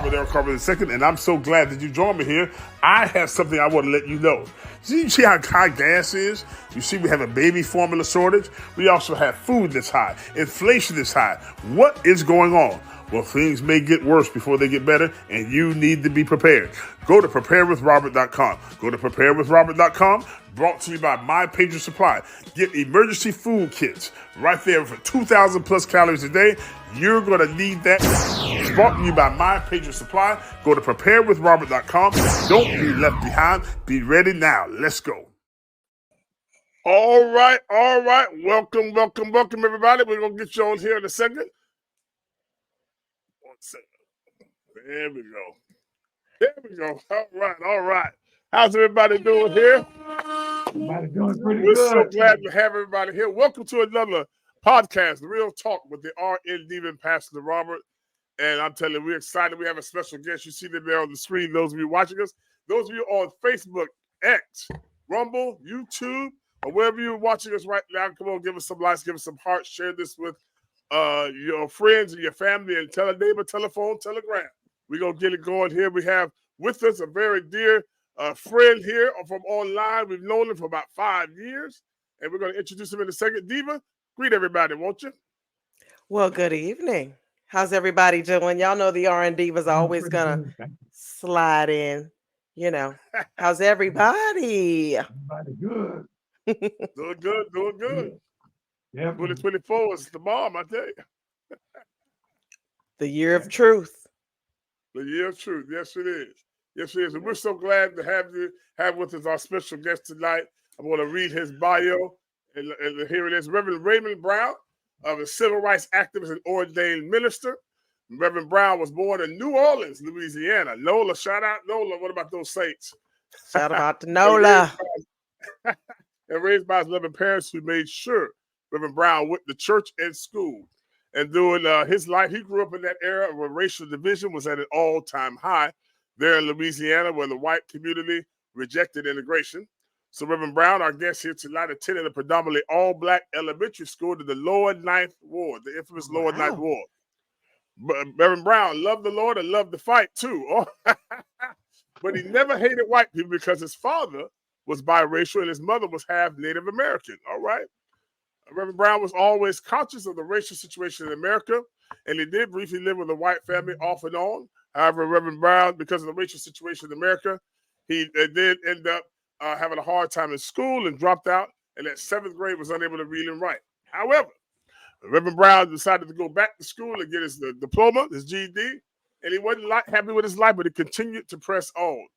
Robert L. Carver II, and I'm so glad that you joined me here. I have something I want to let you know. You see how high gas is? You see we have a baby formula shortage. We also have food that's high. Inflation is high. What is going on? Well, things may get worse before they get better, and you need to be prepared. Go to preparewithrobert.com. Go to preparewithrobert.com. Brought to you by My Patriot Supply. Get emergency food kits right there for 2,000 plus calories a day. You're going to need that. It's brought to you by My Patriot Supply. Go to preparewithrobert.com. Don't be left behind. Be ready now. Let's go. All right. Welcome, everybody. We're going to get you on here in a second. 1 second. There we go. All right. How's everybody doing here? Everybody doing pretty We're good. so glad to have everybody here. Welcome to another podcast, Real Talk with the RN Diva and Pastor Robert. And I'm telling you, we're excited. We have a special guest. You see them there on the screen, those of you watching us. Those of you on Facebook, X, Rumble, YouTube, or wherever you're watching us right now, come on, give us some likes, give us some hearts, share this with your friends and your family, and tell a neighbor, telephone, telegram. We're going to get it going here. We have with us a very dear friend here from online. We've known him for about 5 years, and we're going to introduce him in a second. Diva, greet everybody, won't you? Well, good evening. How's everybody doing? Y'all know the R&D was always going to slide in. You know, how's everybody? Everybody good. Doing good. Yeah. 2024 is the bomb, I tell you. The year of truth. The year of truth. Yes, it is. And we're so glad to have with us our special guest tonight. I'm going to read his bio, and here it is. Reverend Raymond Brown, a civil rights activist and ordained minister. Reverend Brown was born in New Orleans, Louisiana. Nola, shout out Nola. What about those Saints? Shout out to Nola. And raised by his loving parents who made sure Reverend Brown went to church and school. And during his life, he grew up in that era where racial division was at an all-time high there in Louisiana, where the white community rejected integration. So Reverend Brown, our guest here tonight, attended a predominantly all-black elementary school to the Lower Ninth Ward, the infamous Lower Ninth Ward. But Reverend Brown loved the Lord and loved to fight, too. But he never hated white people because his father was biracial and his mother was half Native American, all right? Reverend Brown was always conscious of the racial situation in America, and he did briefly live with a white family off and on. However, Reverend Brown, because of the racial situation in America, he did end up having a hard time in school and dropped out, and at 7th grade was unable to read and write. However, Reverend Brown decided to go back to school and get his diploma, his GED, and he wasn't happy with his life, but he continued to press on.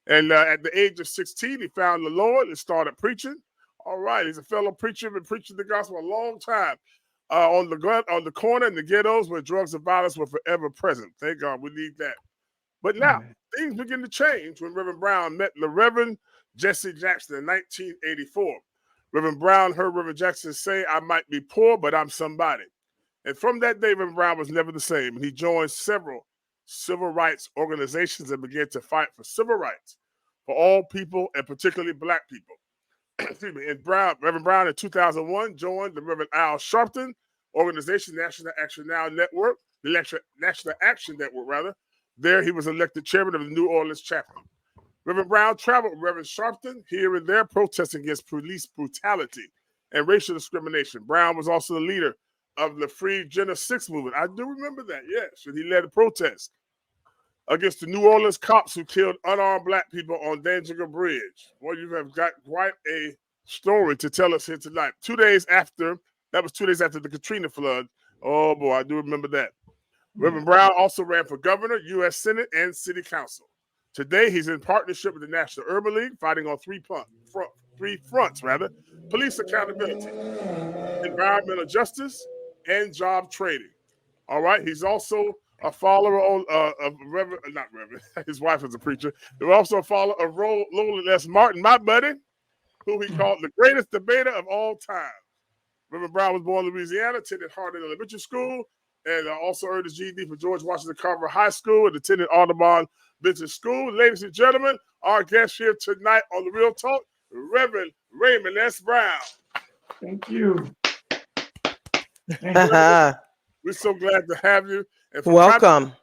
And at the age of 16, he found the Lord and started preaching. All right, he's a fellow preacher, been preaching the gospel a long time on the corner in the ghettos where drugs and violence were forever present. Thank God, we need that. But now, things begin to change when Reverend Brown met the Reverend Jesse Jackson in 1984. Reverend Brown heard Reverend Jackson say, "I might be poor, but I'm somebody." And from that day, Reverend Brown was never the same. And he joined several civil rights organizations and began to fight for civil rights for all people, and particularly black people. Excuse me. And Reverend Brown in 2001 joined the Reverend Al Sharpton organization, National Action Network. There he was elected chairman of the New Orleans chapter. Reverend Brown traveled with Reverend Sharpton here and there protesting against police brutality and racial discrimination. Brown was also the leader of the Free Jenna 6 movement. I do remember that, yes. And he led a protest against the New Orleans cops who killed unarmed black people on Danziger Bridge. Well, you have got quite a story to tell us here tonight. 2 days after the Katrina flood. Oh, boy, I do remember that. Reverend Brown also ran for governor, U.S. Senate, and city council. Today, he's in partnership with the National Urban League, fighting on three fronts: police accountability, environmental justice, and job training. All right, he's also a follower of his wife is a preacher. They're also a follower of Roland S. Martin, my buddy, who he called the greatest debater of all time. Reverend Brown was born in Louisiana, attended Hardin Elementary School, and also earned his GED for George Washington Carver High School and attended Audubon Business School. Ladies and gentlemen, our guest here tonight on The Real Talk, Reverend Raymond S. Brown. Thank you. We're so glad to have you. And welcome.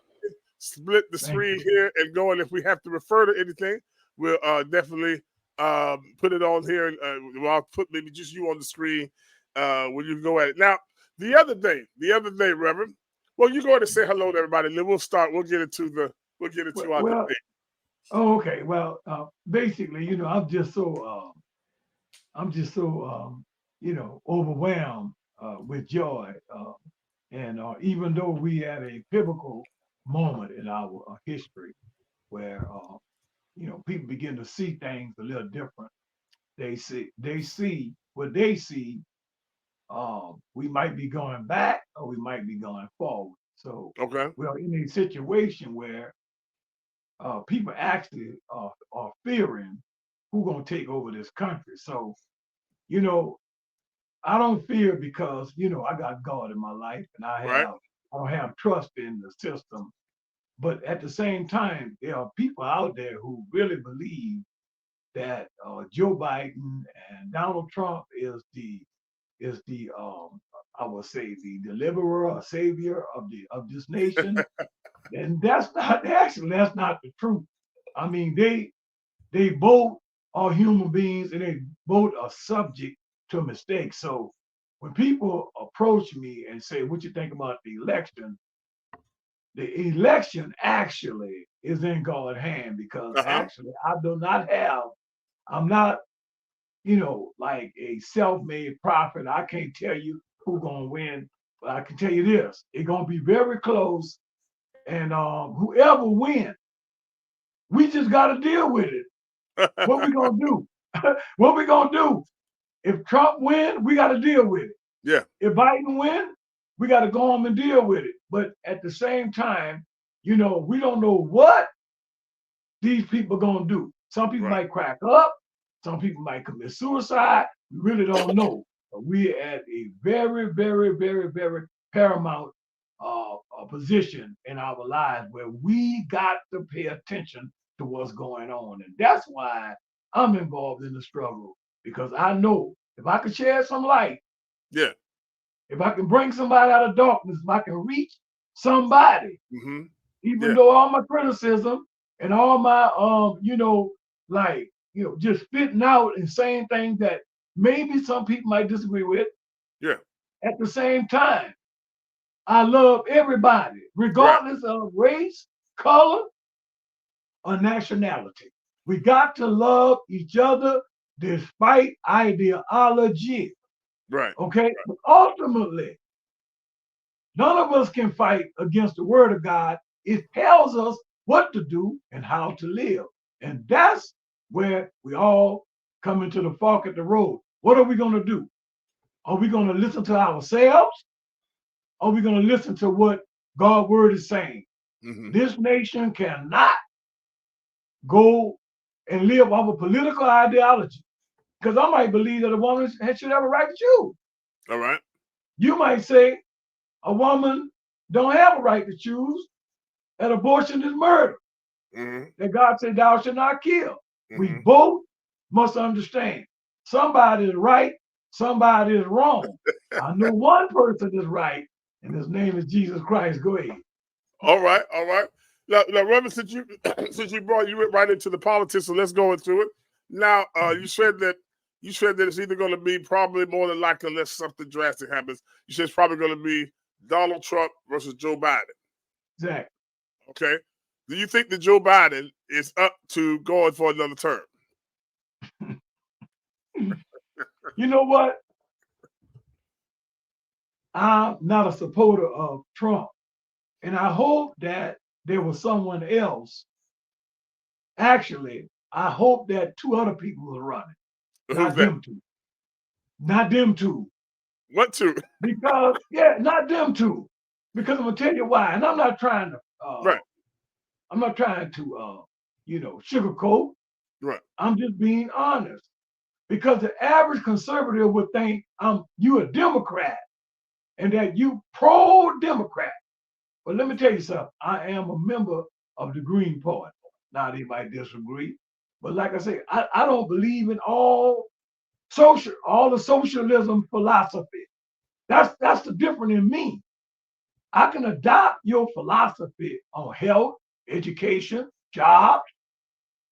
split the screen here and go. And if we have to refer to anything, we'll definitely put it on here. And I'll put maybe just you on the screen when you go at it. Now, the other day, Reverend. Well, you go ahead and say hello to everybody. And then we'll start. We'll get into our debate. Oh, okay. Well, basically, I'm just so overwhelmed with joy. And even though we had a pivotal moment in our history where, people begin to see things a little different. They see what they see. We might be going back or we might be going forward. So we're in a situation where people actually are fearing who's going to take over this country. So, I don't fear because, I got God in my life and I don't have trust in the system. But at the same time, there are people out there who really believe that Joe Biden and Donald Trump is the I would say the deliverer or savior of this nation. And that's not the truth. I mean, they both are human beings and they both are subject to mistakes. So when people approach me and say, what you think about the election actually is in God's hand because actually I'm not, like a self-made prophet. I can't tell you who's going to win, but I can tell you this, it's going to be very close. And whoever wins, we just got to deal with it. What we going to do? What we going to do? If Trump wins, we got to deal with it. Yeah. If Biden wins, we got to go home and deal with it. But at the same time, we don't know what these people are going to do. Some people might crack up. Some people might commit suicide. We really don't know. But we're at a very, very, very, very paramount position in our lives where we got to pay attention to what's going on. And that's why I'm involved in the struggle, because I know if I can shed some light, if I can bring somebody out of darkness, if I can reach somebody, even though all my criticism and all my, just spitting out and saying things that maybe some people might disagree with. Yeah. At the same time, I love everybody, regardless of race, color, or nationality. We got to love each other despite ideology. Right. Okay. But ultimately, none of us can fight against the word of God. It tells us what to do and how to live. And that's where we all come into the fork at the road. What are we going to do? Are we going to listen to ourselves? Are we going to listen to what God's word is saying? This nation cannot go and live off of political ideology. Because I might believe that a woman should have a right to choose. All right. You might say a woman don't have a right to choose, that abortion is murder. That God said, thou shalt not kill. We both must understand somebody is right, somebody is wrong. I know one person is right, and his name is Jesus Christ. Go ahead. All right. Now Reverend, since you went right into the politics, so let's go into it. Now, you said that it's either going to be probably more than likely, unless something drastic happens. You said it's probably going to be Donald Trump versus Joe Biden. Exactly. Okay. Do you think that Joe Biden is up to going for another term? You know what? I'm not a supporter of Trump. And I hope that there was someone else. Actually, I hope that two other people were running. Not them two. Not them two. What two? Because, not them two. Because I'm going to tell you why. And I'm not trying to, I'm not trying to, sugarcoat. Right. I'm just being honest. Because the average conservative would think you a Democrat and that you pro-Democrat. But let me tell you something. I am a member of the Green Party. Now they might disagree. But like I say, I don't believe in all the socialism philosophy. That's the difference in me. I can adopt your philosophy on health, education, jobs,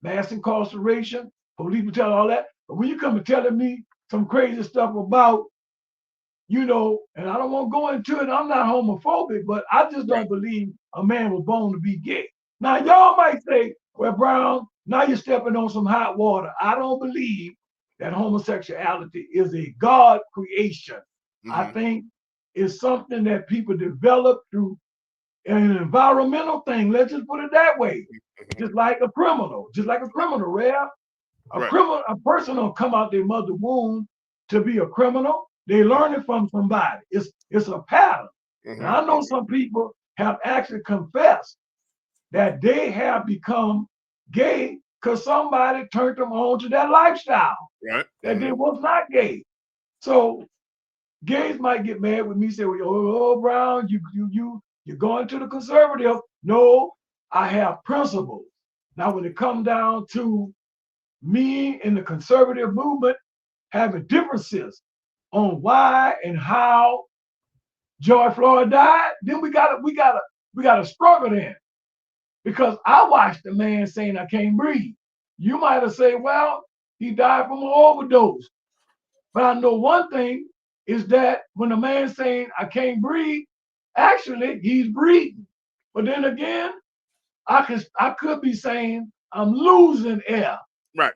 mass incarceration, police brutality, all that. But when you come and telling me some crazy stuff about, you know, and I don't want to go into it, I'm not homophobic, but I just don't believe a man was born to be gay. Now, y'all might say, well, Brown, now you're stepping on some hot water. I don't believe that homosexuality is a God creation. I think it's something that people develop through an environmental thing. Let's just put it that way. Just like a criminal, Rev. A person don't come out their mother's womb to be a criminal. They learn it from somebody. It's a pattern. Now, I know some people have actually confessed that they have become gay because somebody turned them on to that lifestyle. That they was not gay. So gays might get mad with me, say, well, oh, Brown, you're going to the conservative. No, I have principles. Now, when it comes down to me and the conservative movement having differences on why and how George Floyd died, then we gotta struggle then. Because I watched the man saying I can't breathe. You might have said, well, he died from an overdose. But I know one thing is that when a man saying I can't breathe, actually he's breathing. But then again, I could be saying I'm losing air. Right.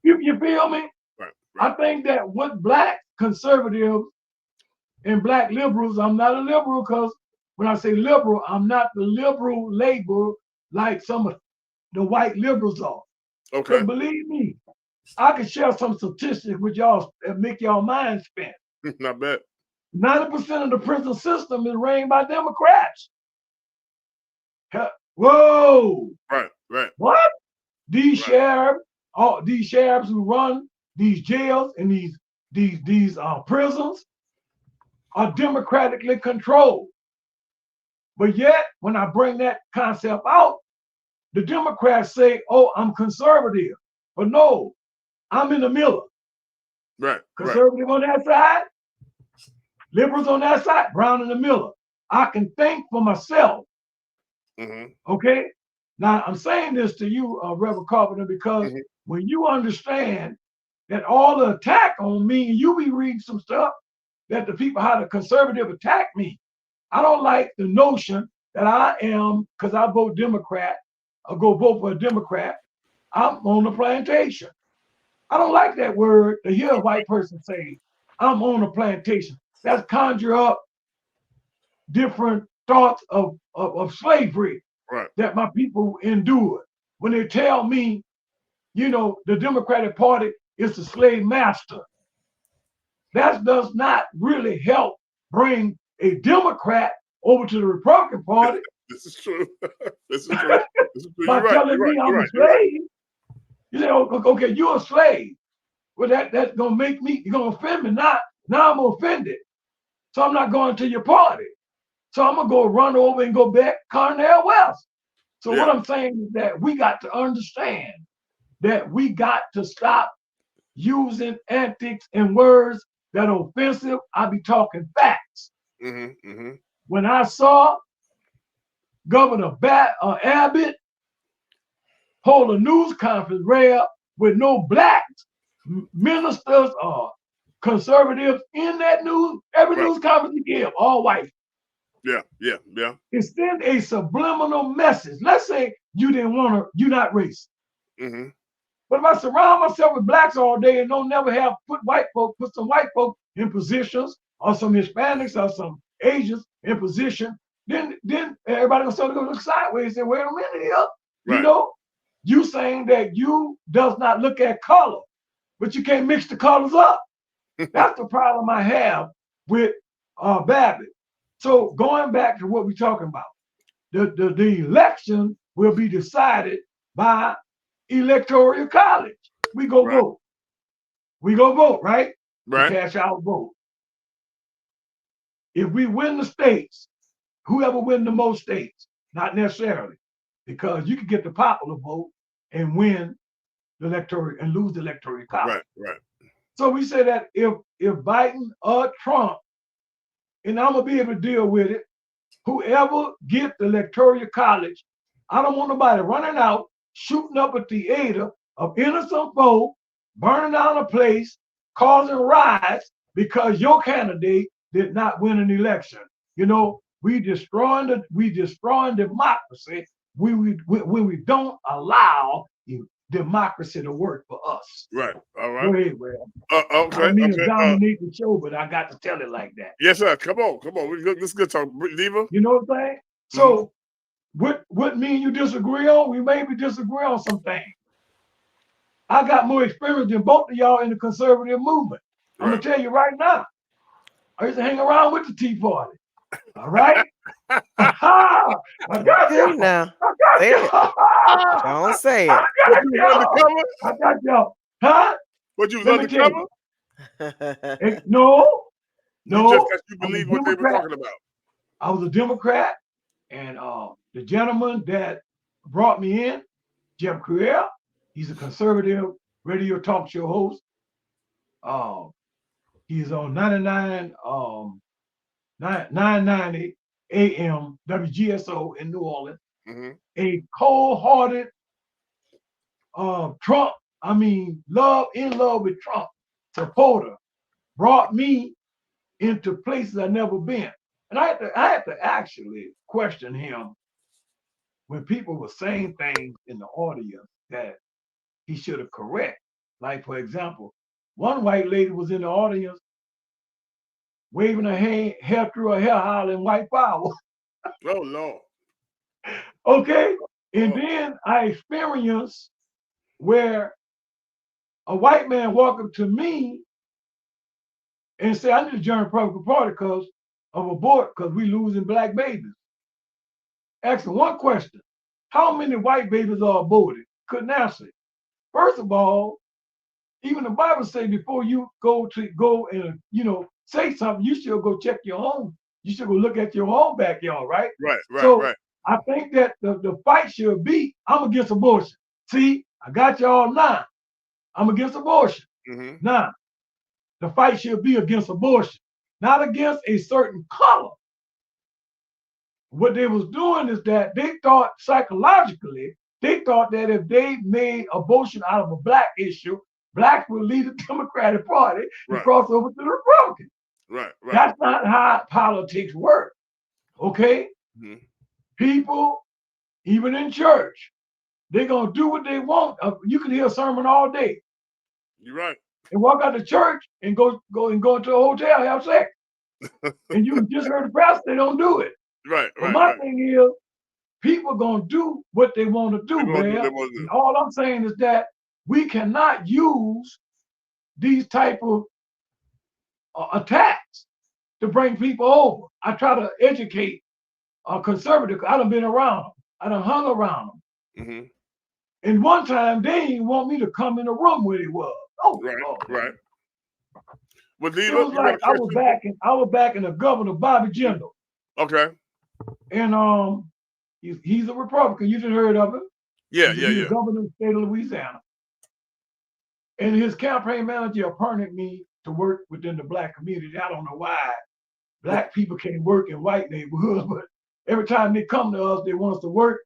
You feel me? Right. I think that what black conservatives and black liberals, I'm not a liberal because when I say liberal, I'm not the liberal label like some of the white liberals are. Okay. But believe me, I can share some statistics with y'all that make y'all mind spin. Not bad. 90% of the prison system is ran by Democrats. Whoa. Right. What? These sheriffs who run these jails and these prisons are democratically controlled. But yet, when I bring that concept out, the Democrats say, oh, I'm conservative. But no, I'm in the middle. Right. Conservative on that side, liberals on that side, Brown in the middle. I can think for myself. Okay? Now, I'm saying this to you, Reverend Carpenter, because when you understand that all the attack on me, and you be reading some stuff that the people, how the conservative attack me. I don't like the notion that I am, because I vote Democrat, I go vote for a Democrat, I'm on the plantation. I don't like that word to hear a white person say, I'm on a plantation. That's conjure up different thoughts of slavery that my people endured. When they tell me, you know, the Democratic Party is the slave master, that does not really help bring a Democrat over to the Republican Party. This is true. This is true. By telling me I'm a slave. You say, okay, you're a slave. Well, that's gonna make me, you're gonna offend me. Now I'm offended. So I'm not going to your party. So I'm gonna go run over and go back Cornell West. So what I'm saying is that we got to understand that we got to stop using antics and words that are offensive. I be talking facts. When I saw Governor Abbott hold a news conference with no black ministers or conservatives in that news, every news conference he gave, all white. Yeah. It sent a subliminal message. Let's say you didn't want to, you're not racist. But if I surround myself with blacks all day and don't never have put some white folk in positions, or some Hispanics or some Asians in position, then everybody gonna start to look sideways and say, wait a minute here. You know, you saying that you does not look at color, but you can't mix the colors up. That's the problem I have with Babbitt. So going back to what we're talking about, the election will be decided by electoral college. We go vote. We go vote, right? Cash out vote. If we win the states, whoever win the most states, not necessarily, because you could get the popular vote and win the electoral and lose the electoral college. So we say that if Biden or Trump, and I'm gonna be able to deal with it, whoever get the electoral college, I don't want nobody running out, shooting up a theater of innocent folk, burning down a place, causing riots because your candidate did not win an election. You know, we destroying democracy when we don't allow democracy to work for us. Right. All right. Go ahead, Will. Okay. I don't mean to dominate the show, but I got to tell it like that. Yes, sir. Come on. This is good talk, Diva. You know what I'm saying? So, what me and you disagree on? We maybe disagree on some things. I got more experience than both of y'all in the conservative movement. Right. I'm gonna tell you right now. I used to hang around with the Tea Party. All right. I got you now. Say it. Don't say it. I got y'all. Huh? What, you was undercover? No. You believe what they were talking about. I was a Democrat, and the gentleman that brought me in, Jeff Cruel, he's a conservative radio talk show host. He's on 990 AM WGSO in New Orleans. A cold-hearted Trump, in love with Trump supporter, brought me into places I've never been. And I had to actually question him when people were saying things in the audience that he should have correct. Like, for example, one white lady was in the audience waving her hair through her hair, hollering white power. Oh, Lord. Okay? And then I experienced where a white man walked up to me and said, I need to join the Republican Party because of abort, because we losing black babies. Asking one question, how many white babies are aborted? Couldn't answer it. First of all, even the Bible says before you go and, say something, you should go check your home. You should go look at your own backyard, right? Right. So I think that the fight should be, I'm against abortion. See, I got y'all now. I'm against abortion. Now, the fight should be against abortion, not against a certain color. What they was doing is that they thought psychologically, they thought that if they made abortion out of a black issue, blacks would lead the Democratic Party and cross over to the Republican. Right. That's not how politics work. Okay? People, even in church, they're gonna do what they want. You can hear a sermon all day. You're right. And walk out to church and go into a hotel, have sex. And you just heard the pastor, they don't do it. Right. But my thing is, people gonna do what they want to do, man. And all I'm saying is that we cannot use these type of attacks to bring people over. I try to educate conservative. I done been around them. I done hung around them. And one time they didn't want me to come in the room where they was. Oh, right. Well, it was like I was back in the governor Bobby Jindal. Okay. And he's a Republican. You just heard of him. Yeah. He's the governor of the state of Louisiana. And his campaign manager appointed me to work within the black community. I don't know why black people can't work in white neighborhoods, but every time they come to us, they want us to work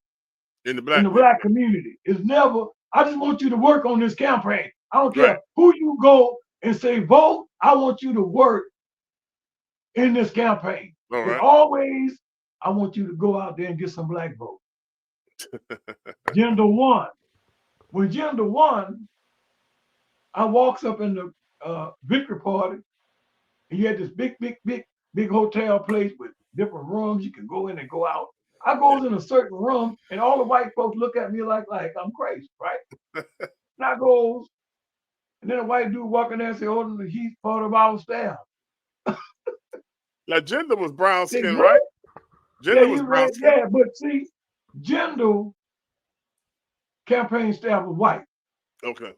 in the black community. It's never, I just want you to work on this campaign. I don't care who you go and say vote. I want you to work in this campaign. And always, I want you to go out there and get some black votes. Gender one. When gender one, I walks up in the victory party, and you had this big hotel place with different rooms. You can go in and go out. I goes in a certain room, and all the white folks look at me like I'm crazy, right? And I goes, and then a white dude walking there and say, "Oh, he's part of our staff." Now, Gender was brown skin, right? Gender was brown skin. Yeah, but see, Gender campaign staff was white. Okay.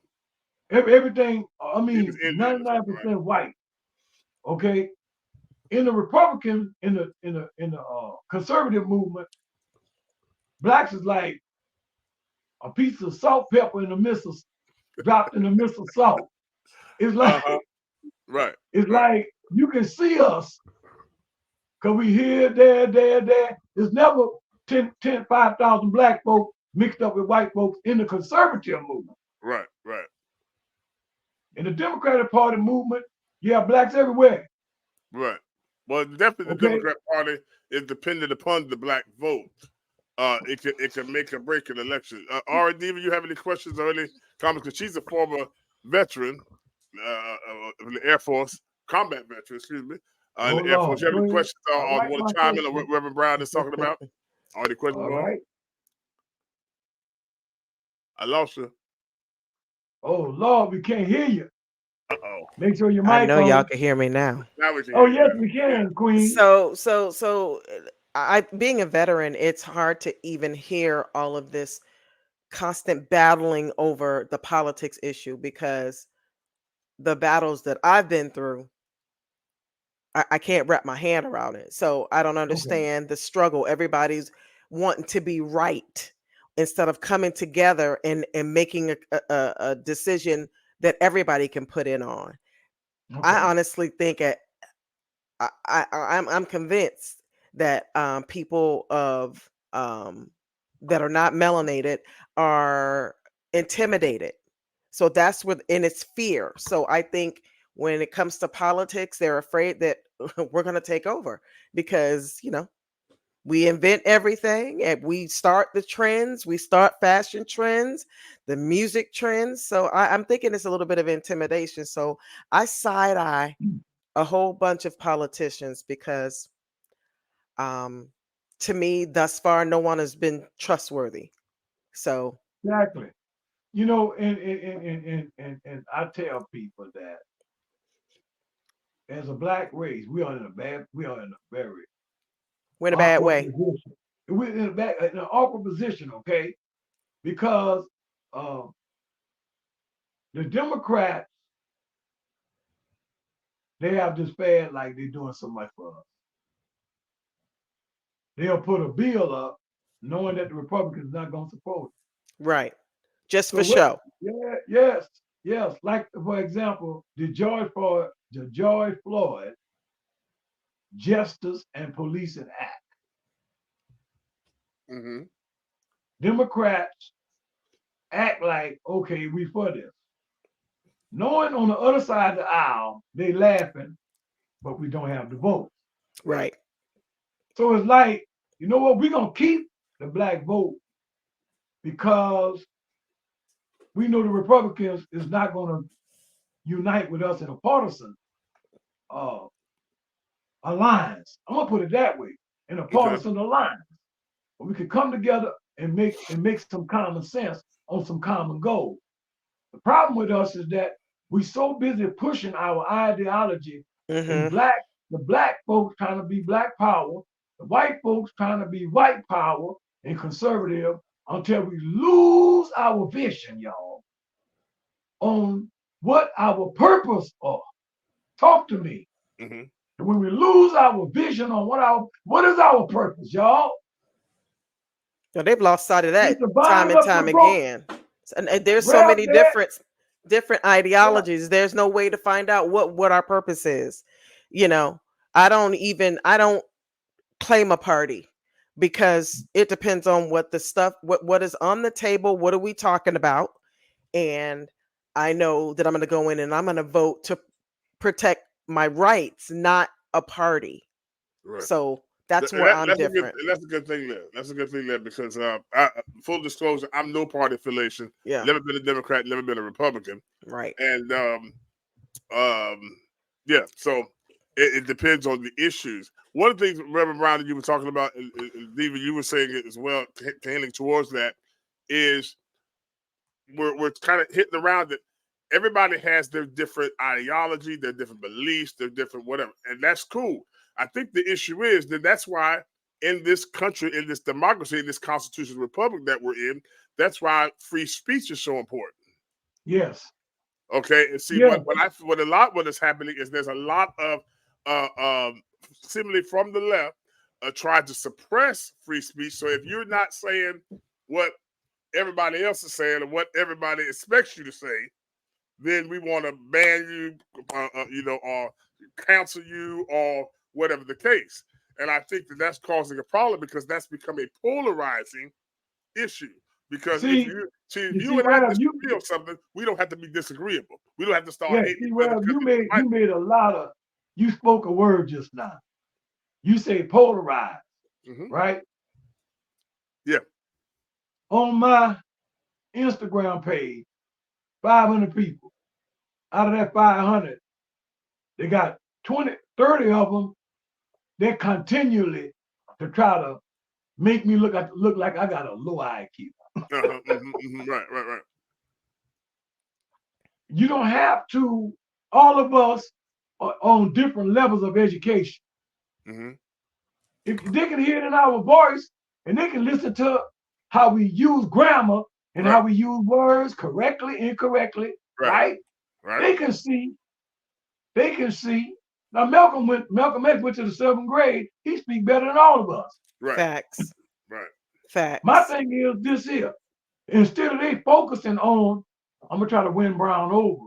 Everything, 99% white. Okay. In the Republican, in the conservative movement, blacks is like a piece of salt pepper in the midst of dropped in the midst of salt. It's like It's like you can see us because we here, there. It's never 5,000 black folks mixed up with white folks in the conservative movement. Right. In the Democratic Party movement, you have blacks everywhere. Right. Well, definitely the Democrat Party is dependent upon the black vote. It can make or break an election. Diva, you have any questions or any comments? Because she's a former veteran of the Air Force, combat veteran, excuse me, in the Air Force. You have any questions on what chime in on what Reverend Brown is talking about? Any questions? All right. I lost you. Oh Lord, we can't hear you. Uh-oh. Make sure your mic. I know y'all can hear me now. Now we can Oh hear yes, we can, Queen. So I being a veteran, it's hard to even hear all of this constant battling over the politics issue, because the battles that I've been through, I can't wrap my hand around it. So I don't understand the struggle. Everybody's wanting to be right instead of coming together and making a decision that everybody can put in on. I honestly think I'm convinced that people of that are not melanated are intimidated. So that's within its fear. So I think when it comes to politics, they're afraid that we're going to take over, because, we invent everything and we start the trends, we start fashion trends, the music trends. So I'm thinking it's a little bit of intimidation. So I side eye a whole bunch of politicians because to me, thus far, no one has been trustworthy. So exactly. And I tell people that as a black race, we are in a very we're in a bad way. Position. We're in an awkward position, okay? Because the Democrats, they have this fad like they're doing so much for us. They'll put a bill up knowing that the Republicans are not going to support it. Right. Just for show. Yeah, yes. Like, for example, the George Floyd Justice and Policing Act. Mm-hmm. Democrats act like, okay, we for this. Knowing on the other side of the aisle, they laughing, but we don't have the vote. Right. So it's like, you know what, we're going to keep the black vote because we know the Republicans is not going to unite with us in a partisan alliance. I'm going to put it that way, in a partisan alliance. But we can come together and make some common sense on some common goals. The problem with us is that we're so busy pushing our ideology, and the black folks trying to be black power, the white folks trying to be white power and conservative, until we lose our vision, y'all, on what our purpose are. Talk to me. Mm-hmm. And when we lose our vision on what is our purpose, y'all? So they've lost sight of that time and time again. And there's so many different ideologies. Yeah. There's no way to find out what our purpose is. I don't claim a party, because it depends on what is on the table. What are we talking about? And I know that I'm going to go in and I'm going to vote to protect my rights, not a party. Right. So that's where I'm different. That's a good thing there. That's a good thing there, because full disclosure, I'm no party affiliation. Yeah. Never been a Democrat, never been a Republican. Right. And yeah, so it depends on the issues. One of the things, Reverend Brown, that you were talking about, and Diva, you were saying it as well, tending towards that, is we're kind of hitting around it. Everybody has their different ideology, their different beliefs, their different whatever, and that's cool. I think the issue is that that's why in this country, in this democracy, in this constitutional republic that we're in, that's why free speech is so important. Yes. Okay. And see, what is happening is there's a lot of similarly from the left trying to suppress free speech. So if you're not saying what everybody else is saying and what everybody expects you to say, then we want to ban you, or cancel you, or whatever the case. And I think that that's causing a problem because that's become a polarizing issue. Because if you and I disagree on something, we don't have to be disagreeable. We don't have to start hating each other. You made a lot of, you spoke a word just now. You say polarized, right? Yeah. On my Instagram page, 500 people. Out of that 500, they got 30 of them. They're continually to try to make me look like I got a low IQ. Right. You don't have to. All of us are on different levels of education. If they can hear it in our voice and they can listen to how we use grammar and how we use words correctly, incorrectly, right? They can see. Now Malcolm X went to the 7th grade. He speaks better than all of us. Facts. Facts. My thing is this here. Instead of they focusing on, I'm gonna try to win Brown over.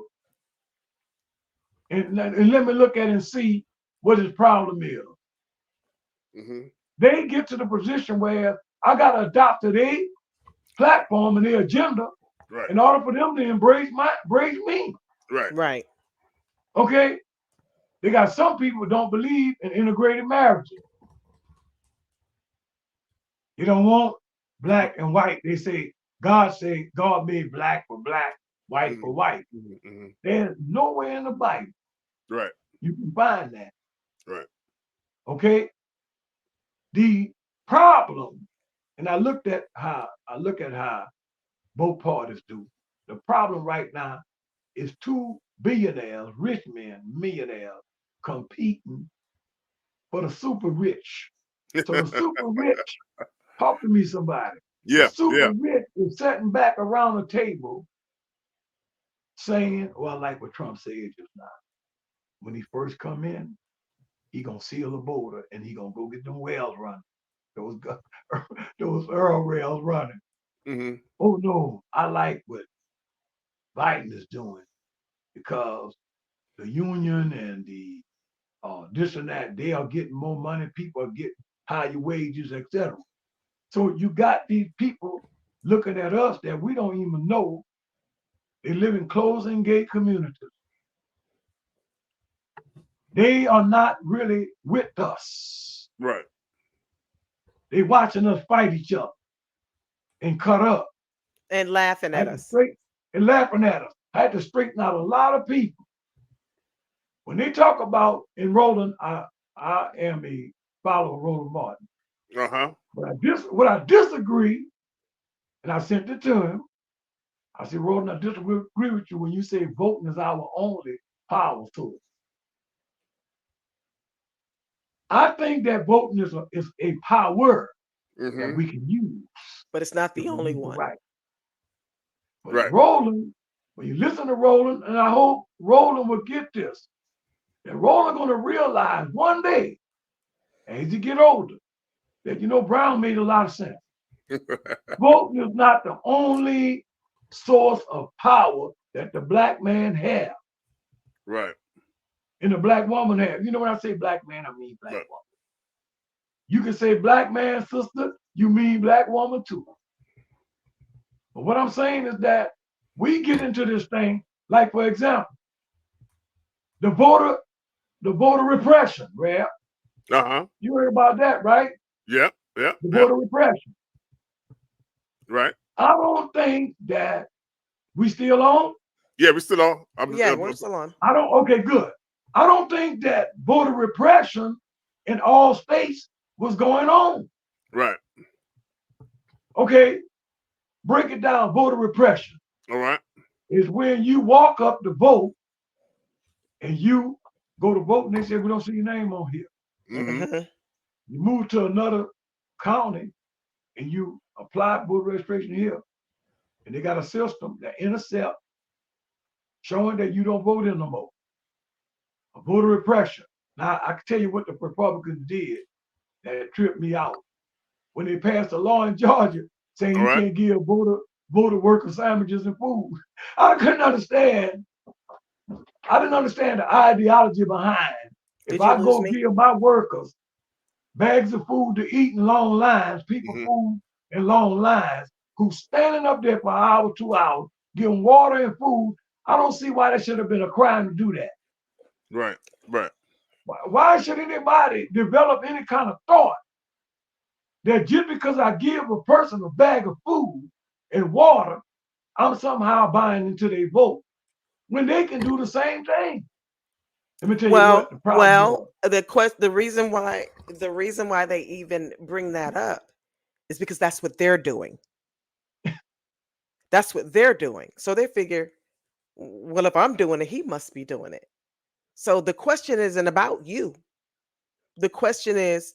And let me look at it and see what his problem is. They get to the position where I gotta adopt their platform and their agenda in order for them to embrace me. Right. Okay. They got some people who don't believe in integrated marriages. They don't want black and white. They say God made black for black, white for white. There's nowhere in the Bible you can find that. Okay. The problem, and I look at how both parties do. The problem right now is 2 billionaires, rich men, millionaires, competing for the super rich. So the super rich, talk to me, somebody. The super rich is sitting back around the table saying, well, like what Trump said just now. When he first come in, he gonna seal the border and he gonna go get them wells running. Those Earl rails running. Oh no, I like what Biden is doing because the union and the this and that, they are getting more money, people are getting higher wages, etc. So you got these people looking at us that we don't even know. They live in closing gate communities. They are not really with us. They watching us fight each other and cut up. And laughing at us. And laughing at us. I had to straighten out a lot of people. When they talk about enrolling, I am a follower of Roland Martin. What I disagree, and I sent it to him, I said, Roland, I disagree with you when you say voting is our only power source. I think that voting is a power that we can use. But it's not the only one. But Roland, when you listen to Roland, and I hope Roland will get this, that Roland going to realize one day, as he get older, that, Brown made a lot of sense. Voting is not the only source of power that the black man have. And the black woman have. When I say black man, I mean black woman. You can say black man, sister, you mean black woman too. But what I'm saying is that we get into this thing, like for example, the voter repression, Rap. You heard about that, right? The voter repression. Right. I don't think that we still on. Yeah, we still on. We're still on. Okay, good. I don't think that voter repression in all states was going on. Right. Okay, break it down. Voter repression. All right. Is when you walk up to vote and you go to vote and they say, we don't see your name on here. You move to another county and you apply voter registration here. And they got a system that intercept showing that you don't vote in no more. A voter repression. Now, I can tell you what the Republicans did that tripped me out. When they passed a law in Georgia saying you can't give voter worker sandwiches and food. I couldn't understand. I didn't understand the ideology behind. If I go give my workers bags of food to eat in long lines, people food in long lines, who's standing up there for an hour, 2 hours, getting water and food. I don't see why that should have been a crime to do that. Right, right. Why should anybody develop any kind of thought that just because I give a person a bag of food and water, I'm somehow buying into their vote when they can do the same thing? Let me tell you what the problem is. The reason why they even bring that up is because that's what they're doing. That's what they're doing. So they figure, well, if I'm doing it, he must be doing it. So the question isn't about you. The question is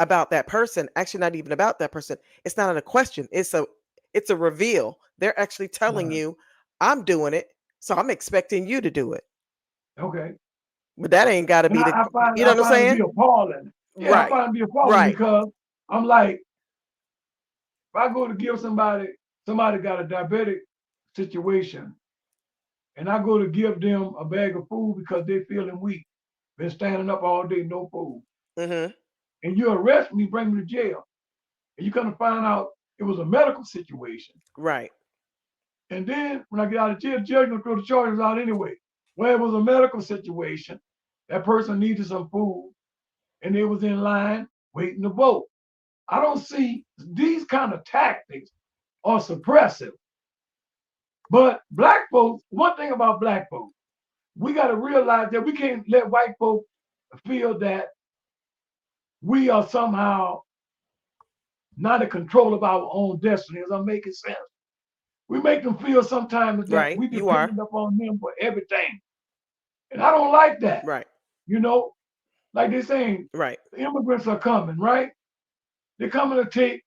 about that person. Actually, not even about that person. It's not a question. It's a reveal. They're actually telling you, I'm doing it, so I'm expecting you to do it. Okay. But that ain't got to be I the. find, You know I what I'm find it saying? to be appalling. Yeah, Right. I find it to be appalling Right. because I'm like, if I go to give somebody got a diabetic situation, and I go to give them a bag of food because they're feeling weak, been standing up all day, no food, Mm-hmm. and you arrest me, bring me to jail, and you come to find out it was a medical situation. Right. And then when I get out of jail, the judge gonna throw the charges out anyway. Well, it was a medical situation. That person needed some food, and they was in line waiting to vote. I don't see these kind of tactics are suppressive. But black folks, one thing about black folks, we got to realize that we can't let white folks feel that we are somehow not in control of our own destiny. As I'm making sense, we make them feel sometimes that Right. we You are. dependent upon them for everything, and I don't like that. Right. You know, like they're saying, Right. the immigrants are coming, right? They're coming to take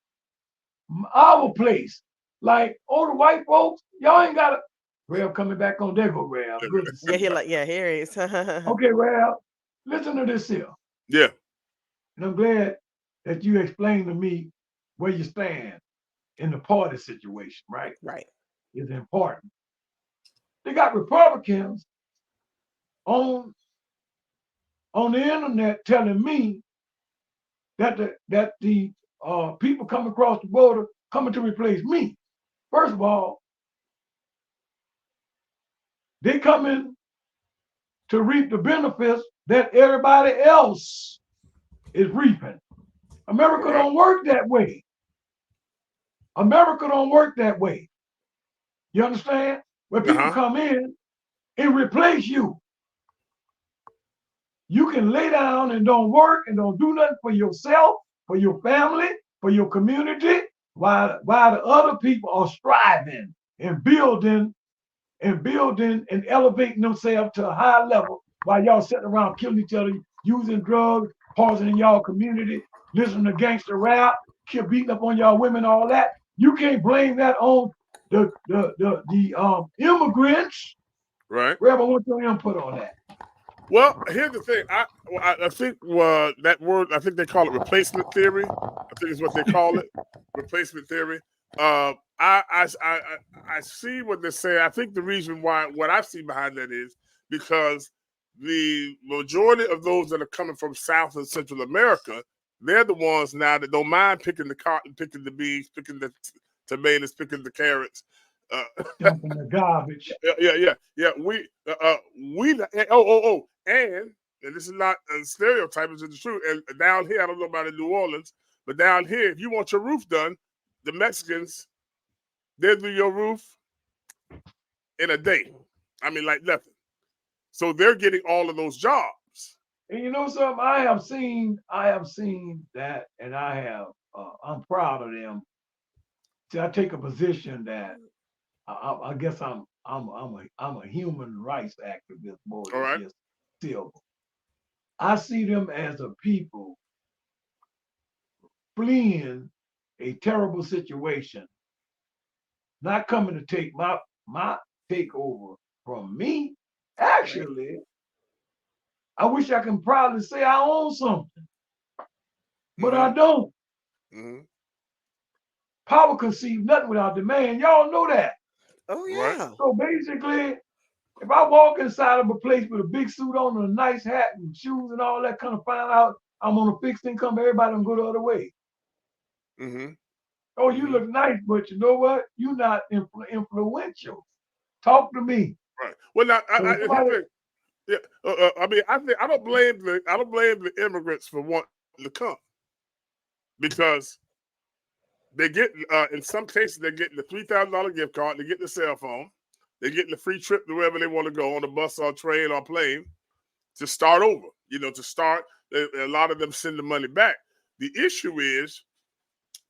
our place. Like, oh, the white folks, y'all ain't got to. Rev coming back on. There go Rev. Good to see Yeah, you. here he is. Okay, Rev, listen to this here. Yeah. And I'm glad that you explained to me where you stand in the party situation, right? Right. It's important. They got Republicans on the internet telling me that the people coming across the border coming to replace me. First of all, they coming to reap the benefits that everybody else is reaping. America don't work that way. America don't work that way. You understand? Where people come in and replace you. You can lay down and don't work and don't do nothing for yourself, for your family, for your community, while the other people are striving and building and elevating themselves to a high level while y'all sitting around killing each other, using drugs, poisoning y'all community, listening to gangster rap, beating up on y'all women, all that. You can't blame that on the immigrants. Right. Rev, I want your input on that. Well, here's the thing. I think that word, I think they call it replacement theory. I think is what they call it, replacement theory. I see what they're saying. I think the reason why, what I see behind that is because the majority of those that are coming from South and Central America, they're the ones now that don't mind picking the cotton, picking the beans, picking the tomatoes, picking the carrots. Dumping the garbage. Yeah. We and this is not a stereotype, it's the truth. And down here, I don't know about in New Orleans, but down here, if you want your roof done, the Mexicans, they'll do your roof in a day. I mean, like nothing. So they're getting all of those jobs. And you know something? I have seen that, and I'm proud of them. See, I take a position that I guess I'm a human rights activist more than just civil. I see them as a people fleeing a terrible situation, not coming to take my takeover from me. Actually, I wish I can proudly say I own something, but I don't. Power conceives nothing without demand. Y'all know that. Oh yeah. So basically, if I walk inside of a place with a big suit on and a nice hat and shoes and all that, kind of find out I'm on a fixed income. Everybody don't go the other way. Mm-hmm. Oh, you look nice, but you know what? You're not influential. Talk to me. Right. Well, now, So somebody, yeah. I mean, I don't blame the immigrants for wanting to come because they get in some cases they're getting the $3,000 gift card, they're getting the cell phone, they're getting the free trip to wherever they want to go on a bus or train or plane to start over. To start. A lot of them send the money back. The issue is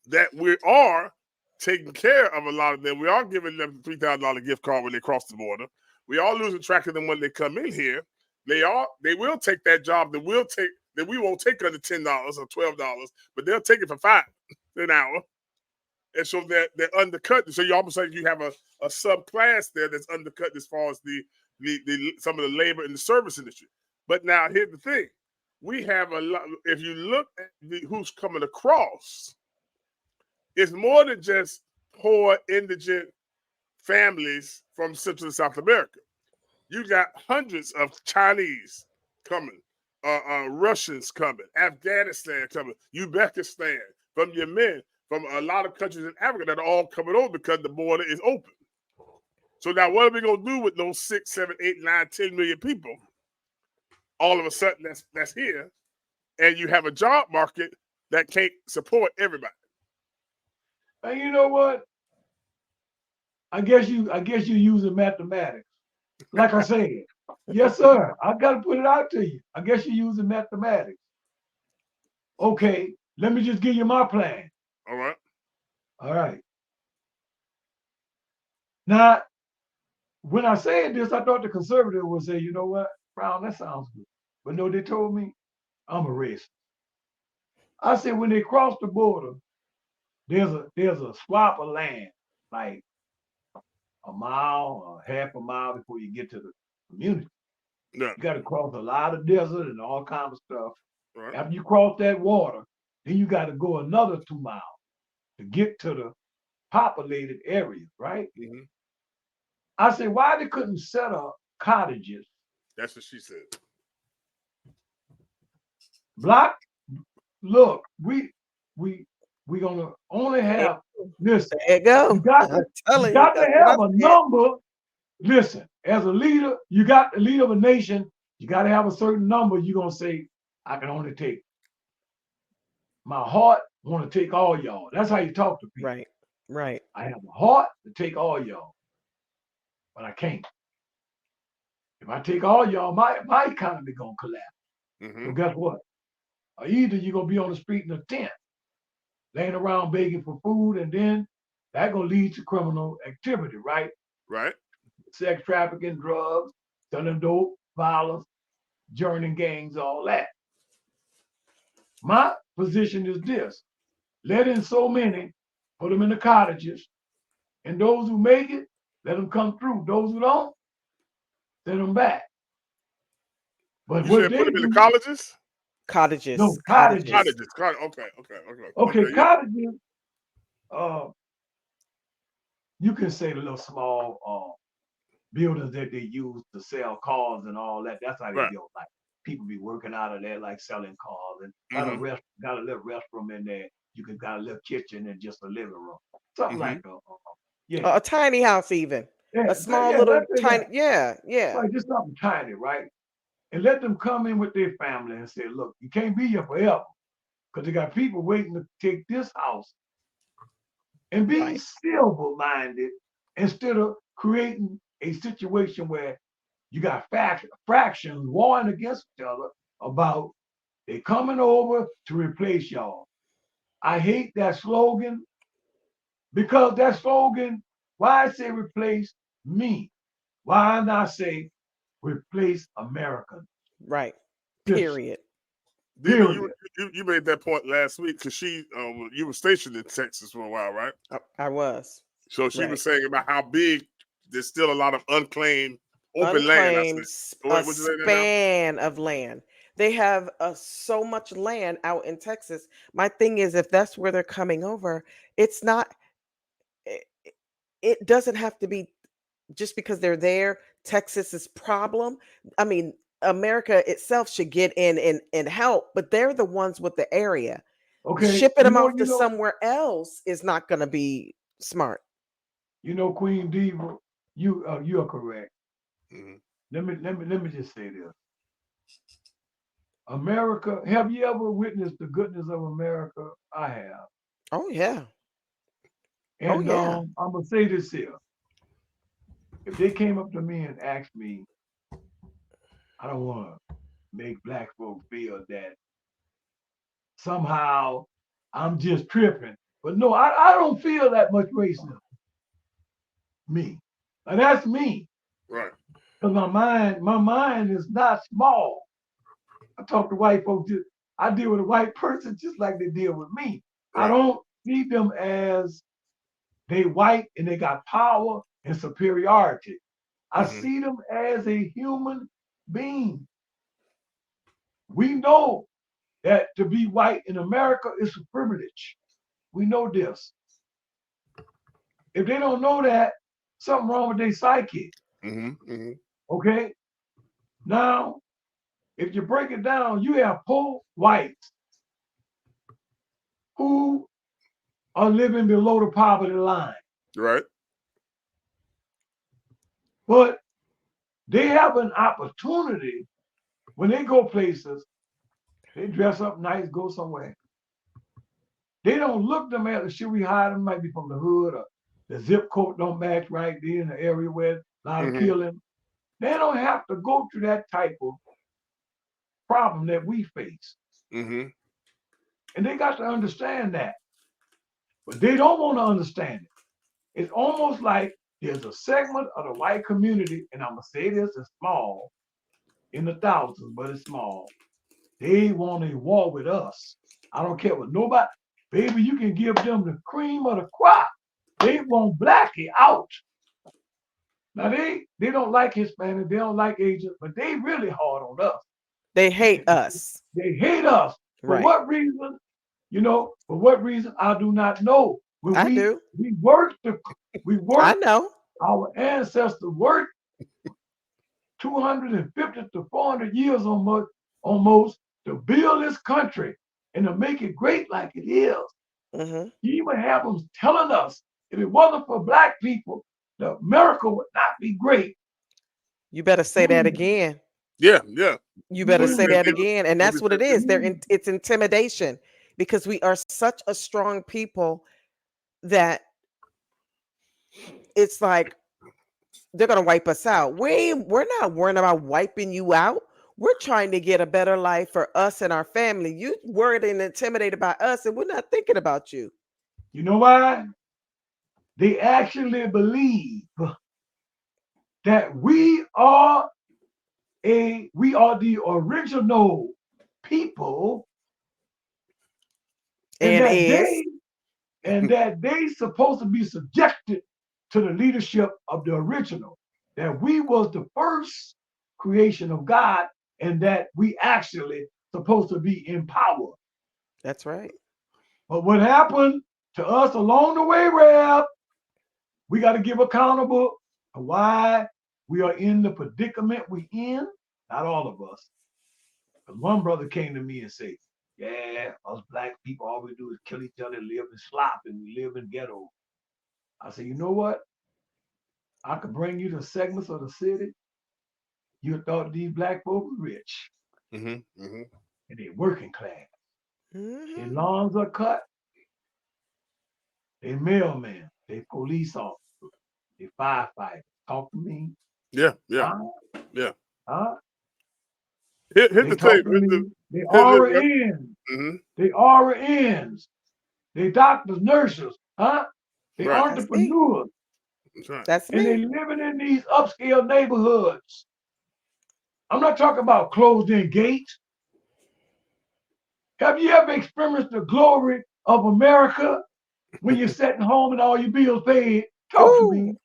that we are taking care of a lot of them. We are giving them the $3,000 gift card when they cross the border. We are losing track of them when they come in here. They will take that job that we won't take under $10 or $12, but they'll take it for $5 an hour. And so they're undercut. So you almost like you have a subclass there that's undercut as far as the some of the labor in the service industry. But now here's the thing: we have a lot. If you look at who's coming across, it's more than just poor, indigent families from Central and South America. You got hundreds of Chinese coming, Russians coming, Afghanistan coming, Uzbekistan, from Yemen, from a lot of countries in Africa that are all coming over because the border is open. So now what are we going to do with those 6, 7, 8, 9, 10 million people all of a sudden that's here, and you have a job market that can't support everybody? and you know what? I guess you using mathematics. Like I said, yes, sir. I gotta put it out to you. I guess you're using mathematics. Okay, let me just give you my plan. All right. All right. Now, when I said this, I thought the conservative would say, you know what, Brown, that sounds good. But no, they told me I'm a racist. I said when they cross the border, there's a swap of land, like a mile or half a mile before you get to the community. Yeah. You got to cross a lot of desert and all kinds of stuff. Right. After you cross that water, then you got to go another 2 miles to get to the populated area, right? Mm-hmm. I said, why they couldn't set up cottages? That's what she said. Block. Look, we gonna only have. Listen, There you go. you got I'm to telling you, that's what have I a said. number. Listen, as a leader, you got the leader of a nation. You got to have a certain number. You're gonna say, I can only take. My heart want to take all y'all. That's how you talk to people. Right, right. I have a heart to take all y'all, but I can't. If I take all y'all, my economy gonna collapse. Mm-hmm. So guess what? Either you're gonna be on the street in a tent, laying around begging for food, and then that gonna lead to criminal activity, right? Right. Sex trafficking, drugs, selling dope, violence, joining gangs, all that. My position is this: let in so many, put them in the cottages, and those who make it, let them come through. Those who don't, send them back. But You what said they put them in do, the colleges? Cottages. no, Cottages. cottages. Okay. Yeah. Cottages, you can say the little small buildings that they use to sell cars and all that. That's how they Right. built. Like people be working out of there, like selling cars, and got a little restroom in there. You can got a little kitchen and just a living room, something like A tiny house, even a small little tiny. Yeah. Right, just something tiny, right? And let them come in with their family and say, look, you can't be here forever because they got people waiting to take this house. And be silver-minded instead of creating a situation where you got fractions warring against each other about they coming over to replace y'all. I hate that slogan because that slogan, why I say replace me? Why not say replace America? Right. Period. Diva, you made that point last week because you were stationed in Texas for a while, right? I was. So she was saying about how big there's still a lot of unclaimed open land. A span of land. They have so much land out in Texas. My thing is, if that's where they're coming over, it's not. It doesn't have to be just because they're there. Texas's problem. I mean, America itself should get in and help, but they're the ones with the area. Okay. Shipping them off to somewhere else is not going to be smart. Queen Diva, you are correct. Mm-hmm. Let me just say this. America, have you ever witnessed the goodness of America? I have. Oh yeah. And I'm gonna say this here. If they came up to me and asked me, I don't want to make black folks feel that somehow I'm just tripping. But no, I don't feel that much racism. Me. Now that's me. Right. Because my mind is not small. I talk to white folks, I deal with a white person just like they deal with me. Right. I don't see them as they white and they got power and superiority. I see them as a human being. We know that to be white in America is a privilege. We know this. If they don't know that, something wrong with their psyche. Okay? Now, if you break it down, you have poor whites who are living below the poverty line. Right. But they have an opportunity when they go places, they dress up nice, go somewhere. They don't look them at the shit we hide them, might be from the hood or the zip code don't match right there in the area where a lot of killing. They don't have to go through that type of problem that we face. And they got to understand that. But they don't want to understand it. It's almost like there's a segment of the white community, and I'm going to say this, it's small, in the thousands, but it's small. They want a war with us. I don't care what nobody, baby, you can give them the cream of the crop. They want Blackie out. Now they don't like Hispanic, they don't like Asian, but they really hard on us. They hate us. They hate us. Right. For what reason? For what reason? I do not know. I do. We worked. I know. Our ancestors worked 250 to 400 years almost to build this country and to make it great like it is. You even have them telling us if it wasn't for black people, the America would not be great. You better say that again. Yeah. You better say that again. And that's what it is. It's intimidation, because we are such a strong people that it's like they're going to wipe us out. We're not worrying about wiping you out. We're trying to get a better life for us and our family. You worried and intimidated by us, and we're not thinking about you. You know why? They actually believe that we are the original people, and that they supposed to be subjected to the leadership of the original, that we was the first creation of God, and that we actually supposed to be in power. That's right. But what happened to us along the way, Reb, we got to give accountable to why we are in the predicament we in. Not all of us. But one brother came to me and said, yeah, us black people, all we do is kill each other, live in slop, and we live in ghetto. I said, you know what? I could bring you to segments of the city. You thought these black folks were rich. And they working class. Their lawns are cut. They mailmen. They police officers. They firefighters. Talk to me. Yeah. Huh? Here's the thing. They RNs. They RNs. They doctors, nurses. Huh? They entrepreneurs. That's right. That's me. And they living in these upscale neighborhoods. I'm not talking about closed-in gates. Have you ever experienced the glory of America when you're sitting home and all your bills paid? Talk to me.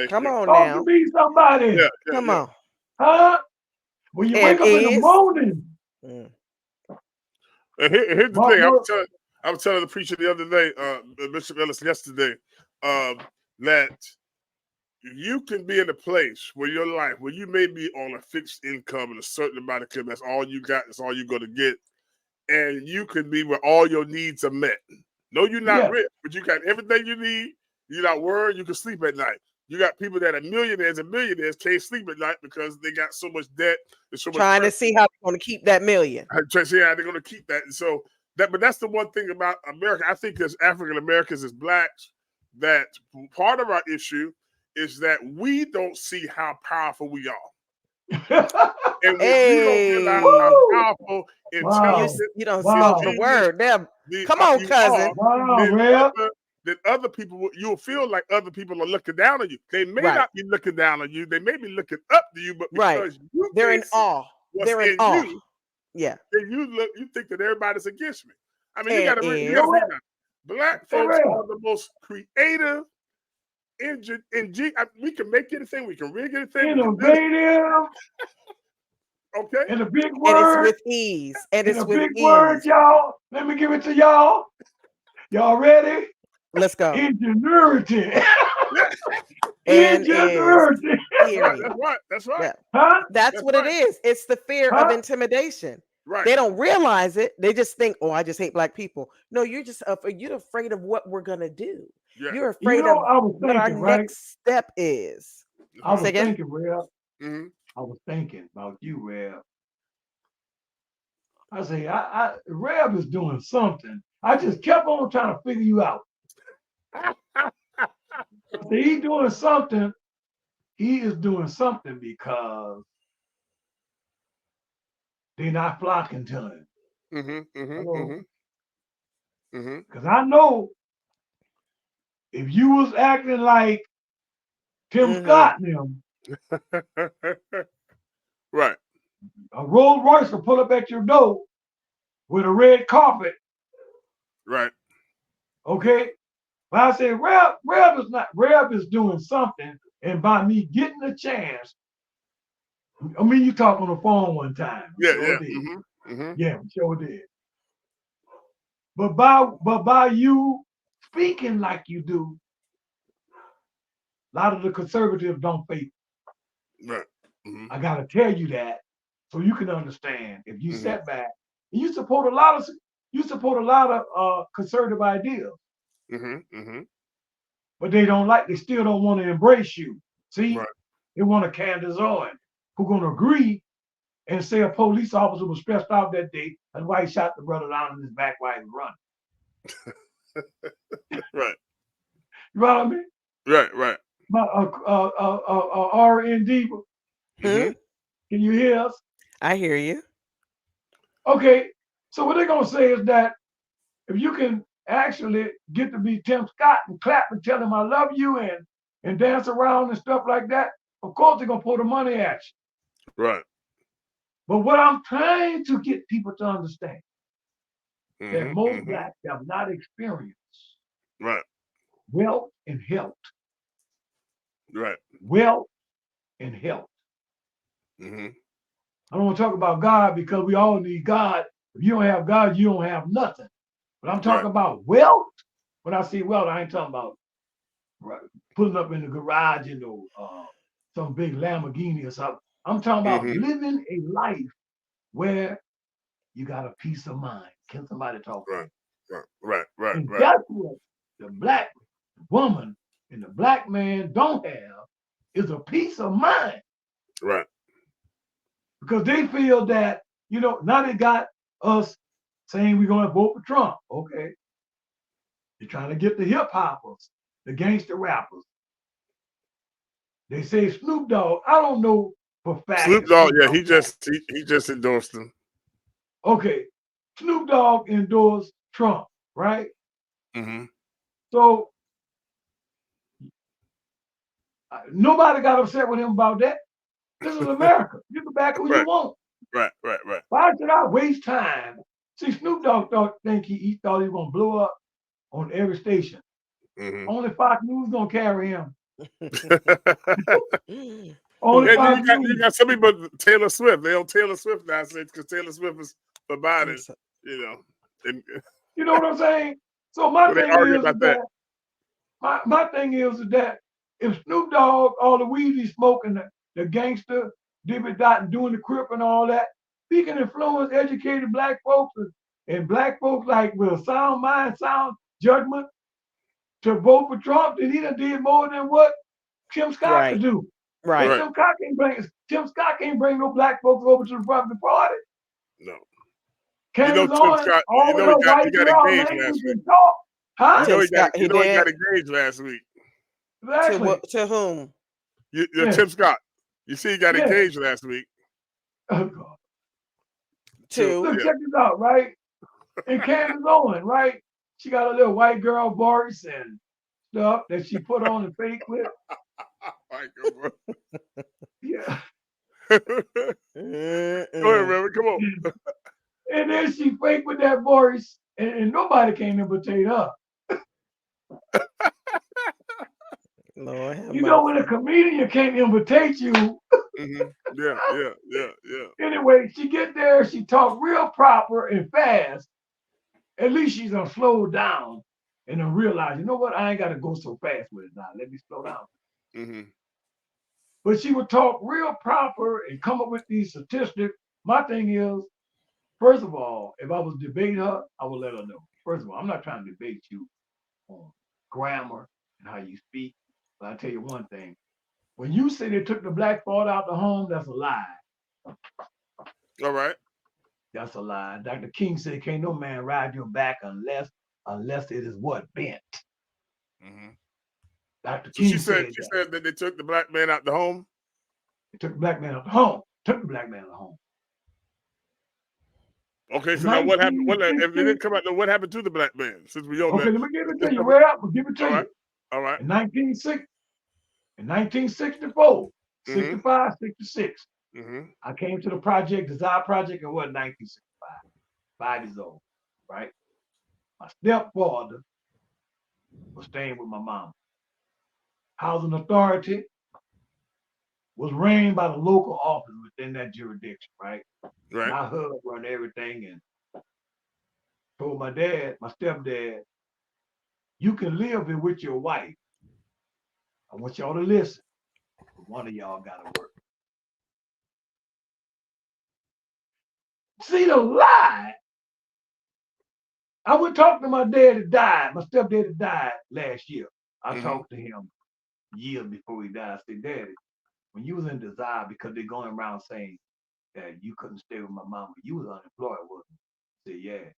Come on Talk now. to me, somebody. Come on. Huh? When you wake up in the morning. And here's the thing. I was telling the preacher the other day, Bishop Ellis yesterday, that you can be in a place where your life, where you may be on a fixed income and a certain amount of income, that's all you got, that's all you're going to get. And you can be where all your needs are met. No, you're not rich, but you got everything you need. You're not worried. You can sleep at night. You got people that are millionaires and millionaires can't sleep at night because they got so much debt and so much trying to see how they're going to keep that million. Trying to see how they're going to keep that. And so but that's the one thing about America. I think as African Americans, as Blacks, that part of our issue is that we don't see how powerful we are. And when you don't realize how powerful, intelligent, you don't spoke the word. Come on, cousin. Then other people, you'll feel like other people are looking down on you. They may not be looking down on you. They may be looking up to you, but because they're in awe. They're in awe. Then you think that everybody's against me. I mean, you got to Black folks are the most creative engine. We can make anything. We can rig anything. Innovative. Okay. And a big word. And it's with ease. And it's with big word, y'all. Let me give it to y'all. Y'all ready? Let's go. Ingenuity. Ingenuity. That's right. Yeah. Huh? That's what it is. It's the fear of intimidation. Right. They don't realize it. They just think, "Oh, I just hate Black people." No, you're afraid of what we're gonna do. Yeah. You're afraid of what our next step is. I was thinking, Rev. I was thinking about you, Rev. I say, Rev is doing something. I just kept on trying to figure you out. He's doing something. He is doing something because they're not flocking to him. Because I know if you was acting like Tim Scott and him, right, a Rolls Royce will pull up at your door with a red carpet. Right. Okay. But I say Rev is doing something, and by me getting a chance, I mean, you talked on the phone one time. Yeah, Yeah, we sure did. But by you speaking like you do, a lot of the conservatives don't faith. Right. I gotta tell you that so you can understand. If you step back and you support a lot of conservative ideas. But they still don't want to embrace you. See, they want a Candace Owen who's gonna agree and say a police officer was stressed out that day. That's why he shot the brother down in his back while he was running. Right. You know what I mean? Right. RN Diva. Can you hear us? I hear you. Okay. So what they're gonna say is that if you can actually get to be Tim Scott and clap and tell him I love you and dance around and stuff like that, of course they're gonna pull the money at you. Right. But what I'm trying to get people to understand that most Blacks have not experienced wealth and health. Right. Wealth and health. I don't want to talk about God because we all need God. If you don't have God, you don't have nothing. But I'm talking about wealth. When I say wealth, I ain't talking about putting up in the garage in some big Lamborghini or something. I'm talking about living a life where you got a peace of mind. Can somebody talk? Right. And that's what the Black woman and the Black man don't have is a peace of mind. Right. Because they feel that, now they got us saying we're going to vote for Trump. Okay. They're trying to get the hip hoppers, the gangster rappers. They say Snoop Dogg. I don't know for fact. Snoop Dogg, he just endorsed him. Okay. Snoop Dogg endorsed Trump, right? So nobody got upset with him about that. This is America. You can back who you want. Right. Why should I waste time? See, Snoop Dogg he thought he was gonna blow up on every station. Only Fox News gonna carry him. Only Fox News. You got some people, Taylor Swift. They on Taylor Swift now because Taylor Swift is for Biden. You know what I'm saying? So my thing is that if Snoop Dogg, all the weed he's smoking, the gangster, Diva Dot, and doing the crip and all that, he can influence educated black folks and black folks like with a sound mind, sound judgment to vote for Trump, then he done did more than what Tim Scott could do. Right. Right. Tim Scott can't bring no black folks over to the Republican Party. No. Candace Tim Owens, Scott, all with her white girl language and talk. Huh? He got did. engaged last week. Exactly. To whom? Tim Scott. You see, he got engaged last week. Oh, God. To Check this out, right? And Candace Owens, right? She got a little white girl voice and stuff that she put on the fake clip. Yeah. Go ahead, Reverend. Come on. And then she fake with that voice, and nobody can imitate her. Lord, you know, when a comedian can't imitate you. Yeah. Anyway, she get there, she talk real proper and fast. At least she's gonna slow down and then realize, you know what, I ain't gotta go so fast with it now. Let me slow down. But she would talk real proper and come up with these statistics. My thing is, first of all, if I was debating her, I would let her know. First of all, I'm not trying to debate you on grammar and how you speak. But I'll tell you one thing. When you say they took the black thought out the home, that's a lie. All right. That's a lie. Dr. King said, can't no man ride your back unless it is what? Bent. Dr. King she said that they took the black man out the home? They took the black man out the home. Took the black man out the home. Okay, so now what happened? If it didn't come out, then what happened to the black man? Since we okay, let me give it to you. Right up, I'll give it to you. All right. In 1964, 65, 66, I came to the Desire Project in what, 1965? 5 years old, right? My stepfather was staying with my mom. Housing authority was ran by the local office within that jurisdiction, right? Right. My husband run everything and told my stepdad, you can live here with your wife. I want y'all to listen. But one of y'all gotta work. See the lie. I would talk to my dad that died. My stepdad that died last year. I talked to him years before he died. I said, Daddy, when you was in Desire, because they're going around saying that you couldn't stay with my mama, you was unemployed, wasn't you? I said, yeah.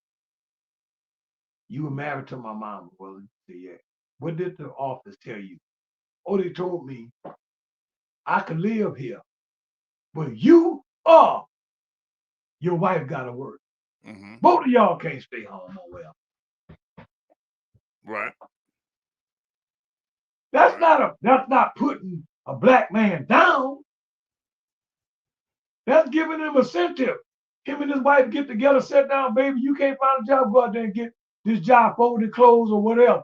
You were married to my mama, wasn't you? I said, yeah. What did the office tell you? Oh, they told me I could live here, but your wife gotta work. Both of y'all can't stay home. Oh well. Right. That's not putting a black man down. That's giving him incentive. Him and his wife get together, sit down, baby. You can't find a job, go out there and get this job, folding clothes or whatever.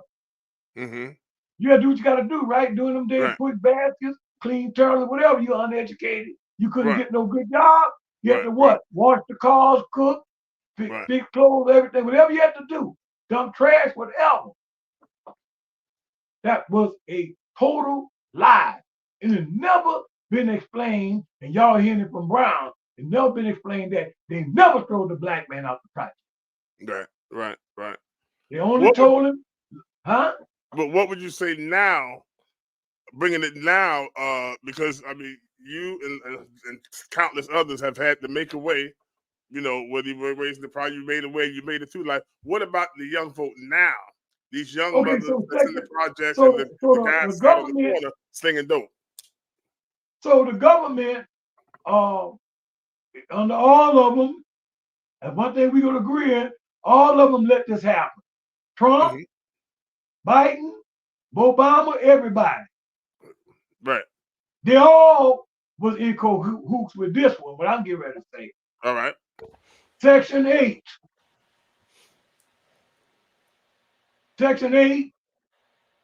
You gotta do what you gotta do, right? Doing them days, push baskets, clean toilets, whatever. You're uneducated. You couldn't get no good job. You had to what? Wash the cars, cook, fix clothes, everything, whatever you had to do. Dump trash, whatever. That was a total lie. And it never been explained, and y'all hearing it from Brown, it never been explained that they never throw the black man out the project. Right. They only told him, huh? But what would you say now, bringing it now, because, I mean, you and countless others have had to make a way, you know, whether you were raising the problem, you made a way, you made it through life. What about the young folk now? These young mothers that's in the projects and the guys out on the corner slinging dope. So the government, under all of them, and one thing we're going to agree on, all of them let this happen. Trump, Biden, Obama, everybody. Right. They all was in cahoots with this one, but I'm getting ready to say. All right. Section 8. Section 8,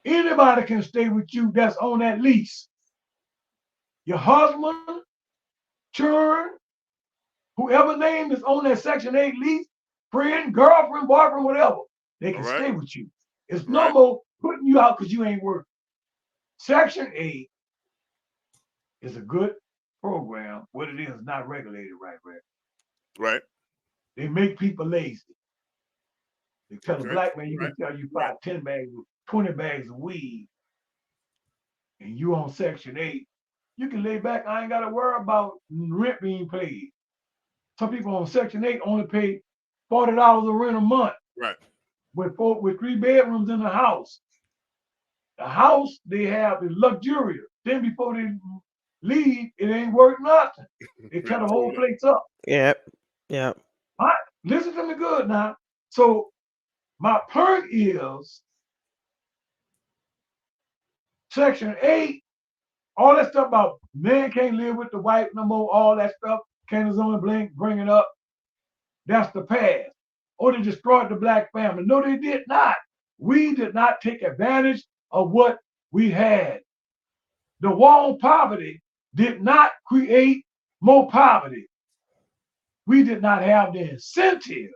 anybody can stay with you that's on that lease. Your husband, children, whoever name is on that Section 8 lease, friend, girlfriend, boyfriend, whatever, they can stay with you. It's no more putting you out because you ain't working. Section 8 is a good program. What it is not regulated right. Right. They make people lazy. They tell a black man you Right. can sell you 5, 10 bags, 20 bags of weed, and you on Section 8. You can lay back. I ain't got to worry about rent being paid. Some people on Section 8 only pay $40 a rent a month. Right. With 3 bedrooms in the house. The house they have is luxurious. Then before they leave, it ain't worth nothing. They tear the whole place up. Yep. All right, listen to me good now. So my point is Section 8, all that stuff about man can't live with the wife no more, all that stuff, Candace only bring it up. That's the past. Or they destroyed the black family. No, they did not. We did not take advantage of what we had. The war on poverty did not create more poverty. We did not have the incentive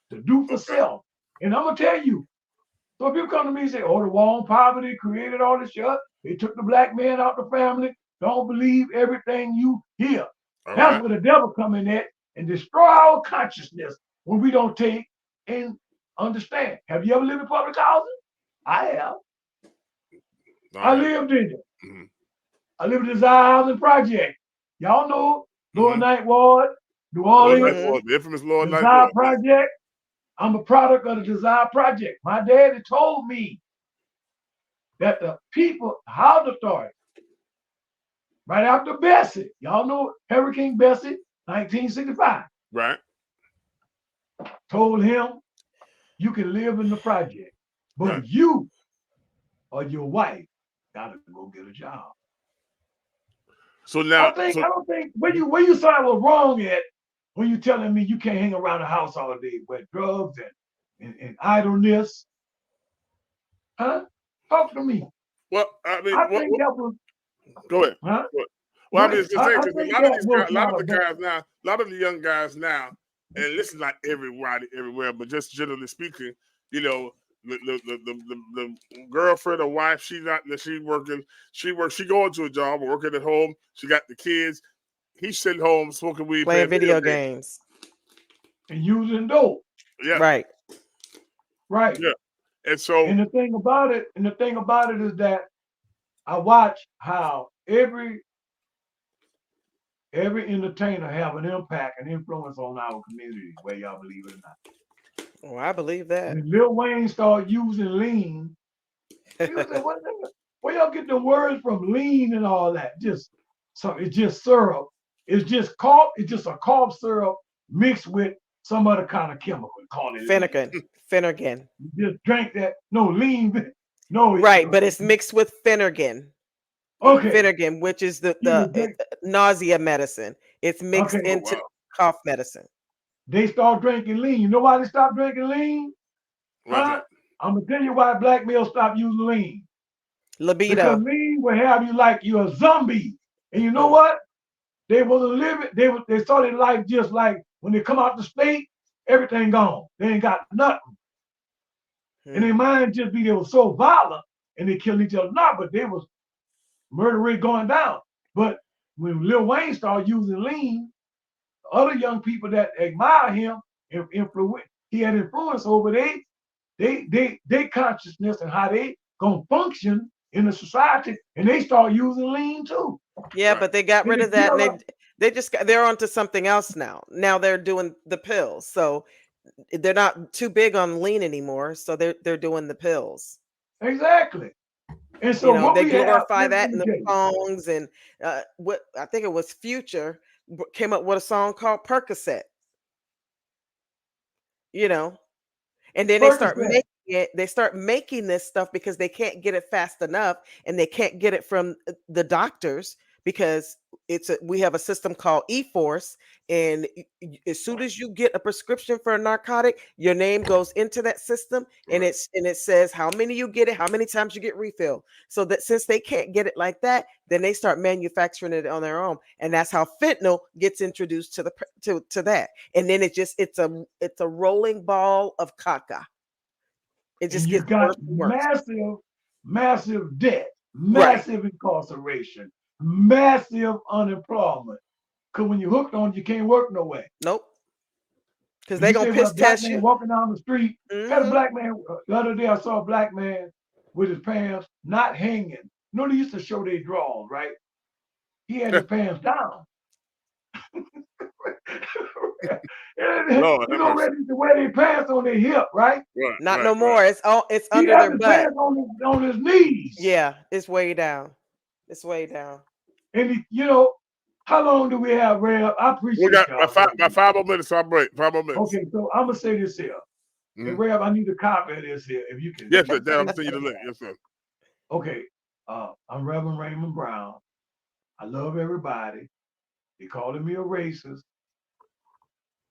to do for self. And I'm going to tell you, so if you come to me and say, oh, the war on poverty created all this shit, they took the black man out the family, don't believe everything you hear. That's where the devil come in at and destroy our consciousness when we don't take and understand. Have you ever lived in public housing? I have. I lived in it. Mm-hmm. I lived in the Desire Housing Project. Y'all know Lower Ninth Ward, New Orleans, the infamous Lower Ninth Desire Ward. Project. I'm a product of the Desire Project. My daddy told me that the people, Housing Authority, right after Bessie, y'all know Hurricane Bessie, 1965. Right. Told him, you can live in the project, but you or your wife gotta go get a job. So now, I don't think where you saw I was wrong at when you telling me you can't hang around the house all day with drugs and idleness. Huh? Talk to me. Well, I mean, think that was. Go ahead. Huh? Well, I mean, it's just saying, because a lot of the young guys now, and this is not everybody everywhere, but just generally speaking, you know, the girlfriend or wife, she working, she going to a job, working at home, she got the kids, he's sitting home smoking weed, playing video games, and using dope. Yeah. Right. Yeah. And so, and the thing about it is that I watch how every entertainer have an impact and influence on our community, whether y'all believe it or not. Oh, I believe that. When Lil Wayne started using lean, people say, where y'all get the words from, lean and all that? It's just syrup. It's just a cough syrup mixed with some other kind of chemical. Call it Finnegan. You just drink that. No, lean. No. Right, but it's mixed with Finnegan. Okay. Finnegan, which is the nausea medicine. It's mixed into cough medicine. They start drinking lean. You know why they stopped drinking lean? Huh? I'm going to tell you why black males stopped using lean. Libido. Because lean will have you like you're a zombie. And you know what? They wasn't living. They started life just like when they come out the state, everything gone. They ain't got nothing. And their mind just they were so violent and they killed each other. Not, but they was murder rate going down. But when Lil Wayne started using lean, other young people that admire him, he had influence over they consciousness and how they gonna function in the society, and they start using lean too. Yeah, but they got rid of that, and they're onto something else now. Now they're doing the pills, so they're not too big on lean anymore. So they're doing the pills. Exactly. And so they glorify that in the songs, and what I think it was Future came up with a song called Percocet. And then they start making it. They start making this stuff because they can't get it fast enough, and they can't get it from the doctors because we have a system called eForce, and as soon as you get a prescription for a narcotic, your name goes into that system, and it says how many you get it, how many times you get refilled. So that since they can't get it like that, then they start manufacturing it on their own, and that's how fentanyl gets introduced to that. And then it's a rolling ball of caca. It just gets worse and worse. Massive debt. massive incarceration, massive unemployment. Because when you're hooked on it, you can't work no way. Nope. Because And they're you going say to when a piss black test man you. walking down the street, had a Mhm. black man, the other day I saw a black man with his pants not hanging. You know, they used to show their drawers, right? He had his pants down. Lord, You have know, mercy. ready to wear their pants on their hip, right? Right, Not right, no more. right. It's He under had their his butt. pants on his knees. Yeah, it's way down. It's way down. And you know, how long do we have, Rev? I We appreciate got y'all. about 5 more minutes, so I'll break. 5 more minutes. Okay, so I'm gonna say this here. Mhm. And Rev, I need a copy of this here, if you can. Yes, sir. Dan, I'm sending you the link. Yes, sir. Okay, I'm Reverend Raymond Brown. I love everybody. They calling me a racist.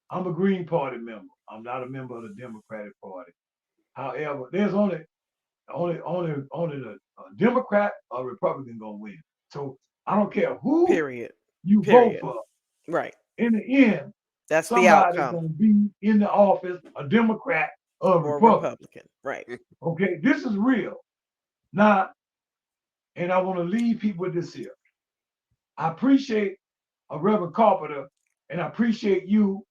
I'm a Green Party member. I'm not a member of the Democratic Party. However, there's only the Democrat or Republican gonna win. So I don't care who Period. you Period. vote for. Right. In the end, That's the somebody's outcome. gonna be in the office, a Democrat or a Or Republican. Republican. Right. Okay, this is real. Now, and I want to leave people with this here. I appreciate a Reverend Carpenter, and I appreciate you,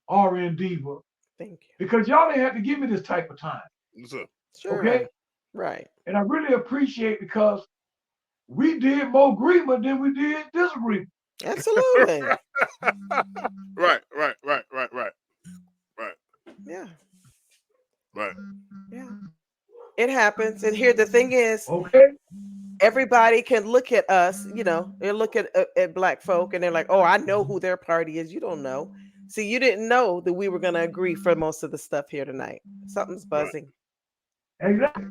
RN Diva, Thank you. because y'all didn't have to give me this type of time. Yes, sir. Sure. Okay? Right. And I really appreciate because we did more agreement than we did disagreement. Absolutely. Right. Yeah. Right. Yeah. It happens. And here the thing is, Okay? everybody can look at us, you know, they look at black folk and they're like, oh, I know who their party is. You don't know. See, you didn't know that we were going to agree for most of the stuff here tonight. Something's buzzing. Exactly.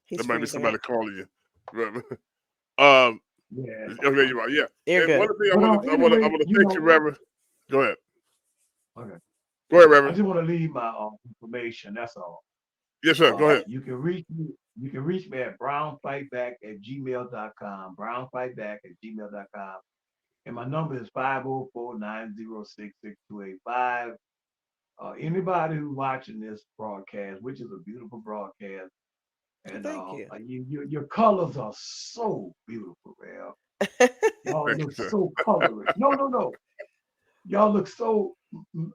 He's There might be freezing somebody up. calling you. Yeah. Okay, you are. Yeah. You're And one good. thing But I want to anyway, thank you, Reverend. Go ahead. Okay. Go ahead, I Reverend. just want to leave my information. That's all. Yes, sir. Go ahead. You can reach me. You can reach me at brownfightback@gmail.com. Brownfightback@gmail.com. And my number is 504-906-6285. Anybody who's watching this broadcast, which is a beautiful broadcast, and Thank you. your colors are so beautiful, man. Y'all Thank look you, sir. so colorful. No. Y'all look so,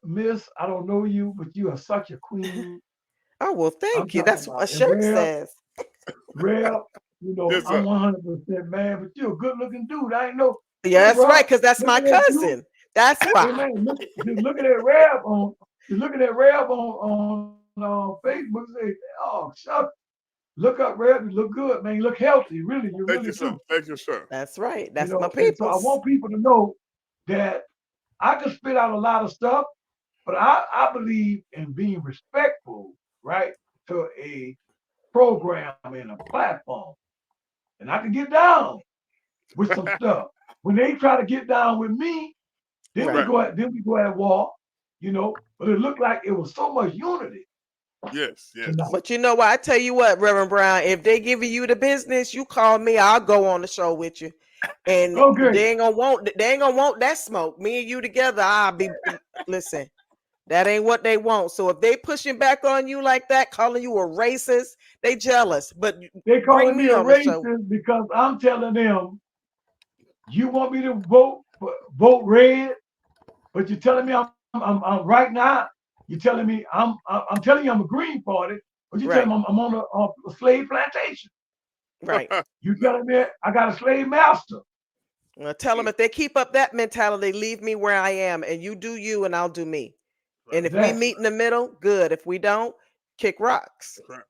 Miss, I don't know you, but you are such a queen. Oh, well, I'm thank you. talking That's what about my shirt Rev, says. you know, Yes, sir. I'm 100% man, but you're a good looking dude. I ain't know. Yeah, that's Rev, right, because that's my looking at you, cousin. That's hey why. man, just looking at Rev on Facebook. Say, oh, shucks. Look up, Rev. You look good, man. You look healthy. Really, you Thank really you, sir. do. Thank you, sir. That's right. You That's know, my and so I people's. want people to know that I can spit out a lot of stuff, but I believe in being respectful, right, to a program and a platform. And I can get down with some stuff. When they try to get down with me, then Right. we go at war, you know. But it looked like it was so much unity Yes. tonight. But you know what? I tell you what, Reverend Brown, if they giving you the business, you call me. I'll go on the show with you. And Okay. they ain't gonna want that smoke. Me and you together, I'll be listen. That ain't what they want. So if they pushing back on you like that, calling you a racist, they jealous. But They calling bring me me a on the show. racist because I'm telling them, you want me to vote red, but you're telling me I'm right now. You're telling me I'm telling you I'm a Green Party, but you're Right. telling me I'm on a slave plantation. Right. You telling me I got a slave master. Tell them if they keep up that mentality, leave me where I am, and you do you, and I'll do me. And if we Exactly. meet in the middle, good. If we don't, kick rocks. Right.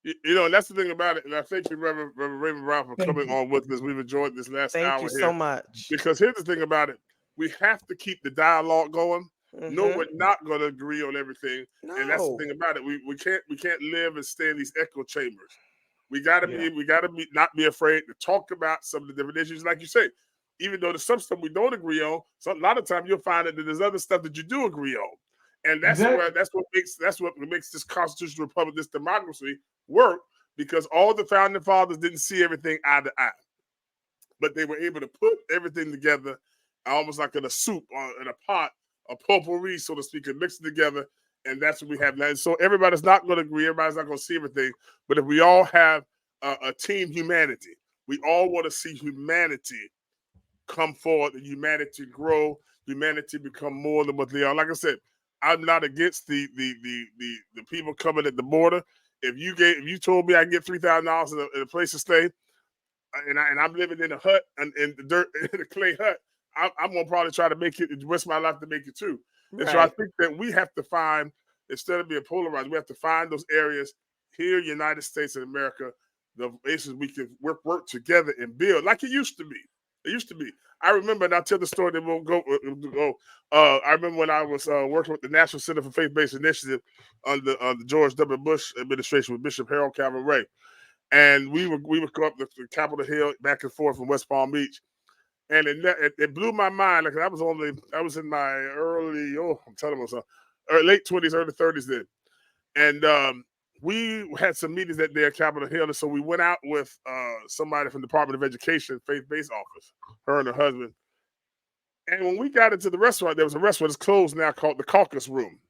You know, and that's the thing about it. And I thank you, Reverend Raymond Brown, for Thank coming you. on with us. We've enjoyed this last Thank hour you here. so much. Because here's the thing about it. We have to keep the dialogue going. No, Mhm. we're not going to agree on everything. And that's the No. thing about it. We can't live and stay in these echo chambers. We gotta not be afraid to talk about some of the different issues. Like you say, even though there's some stuff we don't agree on, so a lot of times you'll find that there's other stuff that you do agree on. And that's Exactly. what makes this constitutional republic, this democracy work, because all the founding fathers didn't see everything eye to eye. But they were able to put everything together almost like in a soup or in a pot, a potpourri, so to speak, and mix it together. And that's what we have now. So everybody's not going to agree. Everybody's not going to see everything. But if we all have a team humanity. We all want to see humanity come forward and humanity grow, humanity become more than what they are. Like I said, I'm not against the people coming at the border. If you told me I can get $3,000 in a place to stay, and I'm living in a hut and in the dirt in a clay hut, I'm gonna probably try to make it the rest of my life to make it too. And so I think that we have to find, instead of being polarized, we have to find those areas here, United States of America, the places we can work together and build like it used to be. It used to be. I remember, and I'll tell the story that we'll go. I remember when I was working with the National Center for Faith-Based Initiative under the George W. Bush administration with Bishop Harold Calvin Ray. And we would go up the Capitol Hill back and forth from West Palm Beach, and it blew my mind. Like I was in my late 20s, early 30s then, and we had some meetings that day at Capitol Hill, and so we went out with somebody from the Department of Education, faith-based office, her and her husband. And when we got into the restaurant, there was a restaurant that's closed now called the Caucus Room.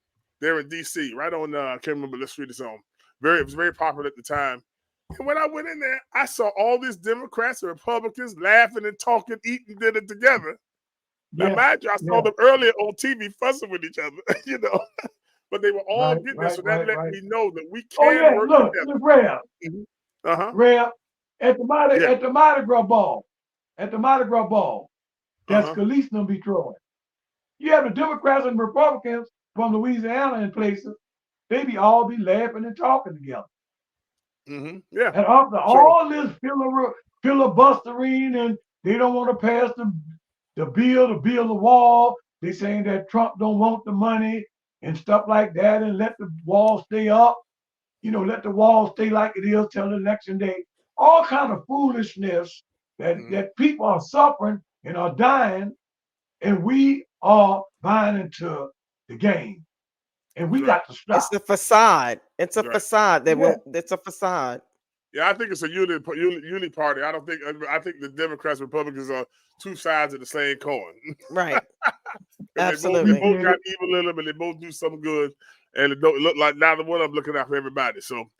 There in D.C., right on I can't remember the street it's on. It was very popular at the time. And when I went in there, I saw all these Democrats and Republicans laughing and talking, eating dinner together. Now, mind you, I saw them earlier on TV fussing with each other, but they were all getting there. So that let me know that we can work together. Look, Rev. Rev, at the Mardi Gras ball, that's Scalise gonna be throwing. You have the Democrats and Republicans from Louisiana and places, they all be laughing and talking together. Yeah. And after all this filibustering, and they don't want to pass the bill to build the wall. They saying that Trump don't want the money and stuff like that, and let the wall stay up. Let the wall stay like it is till election day. All kind of foolishness that people are suffering and are dying, and we are buying into the game. And we got to stop. It's a facade. It's a facade. It's a facade. Yeah, I think it's a uni party. I think the Democrats and Republicans are two sides of the same coin. Right. Absolutely. They both got evil in them, and they both do something good. And it don't look like neither one of them looking out for everybody. So,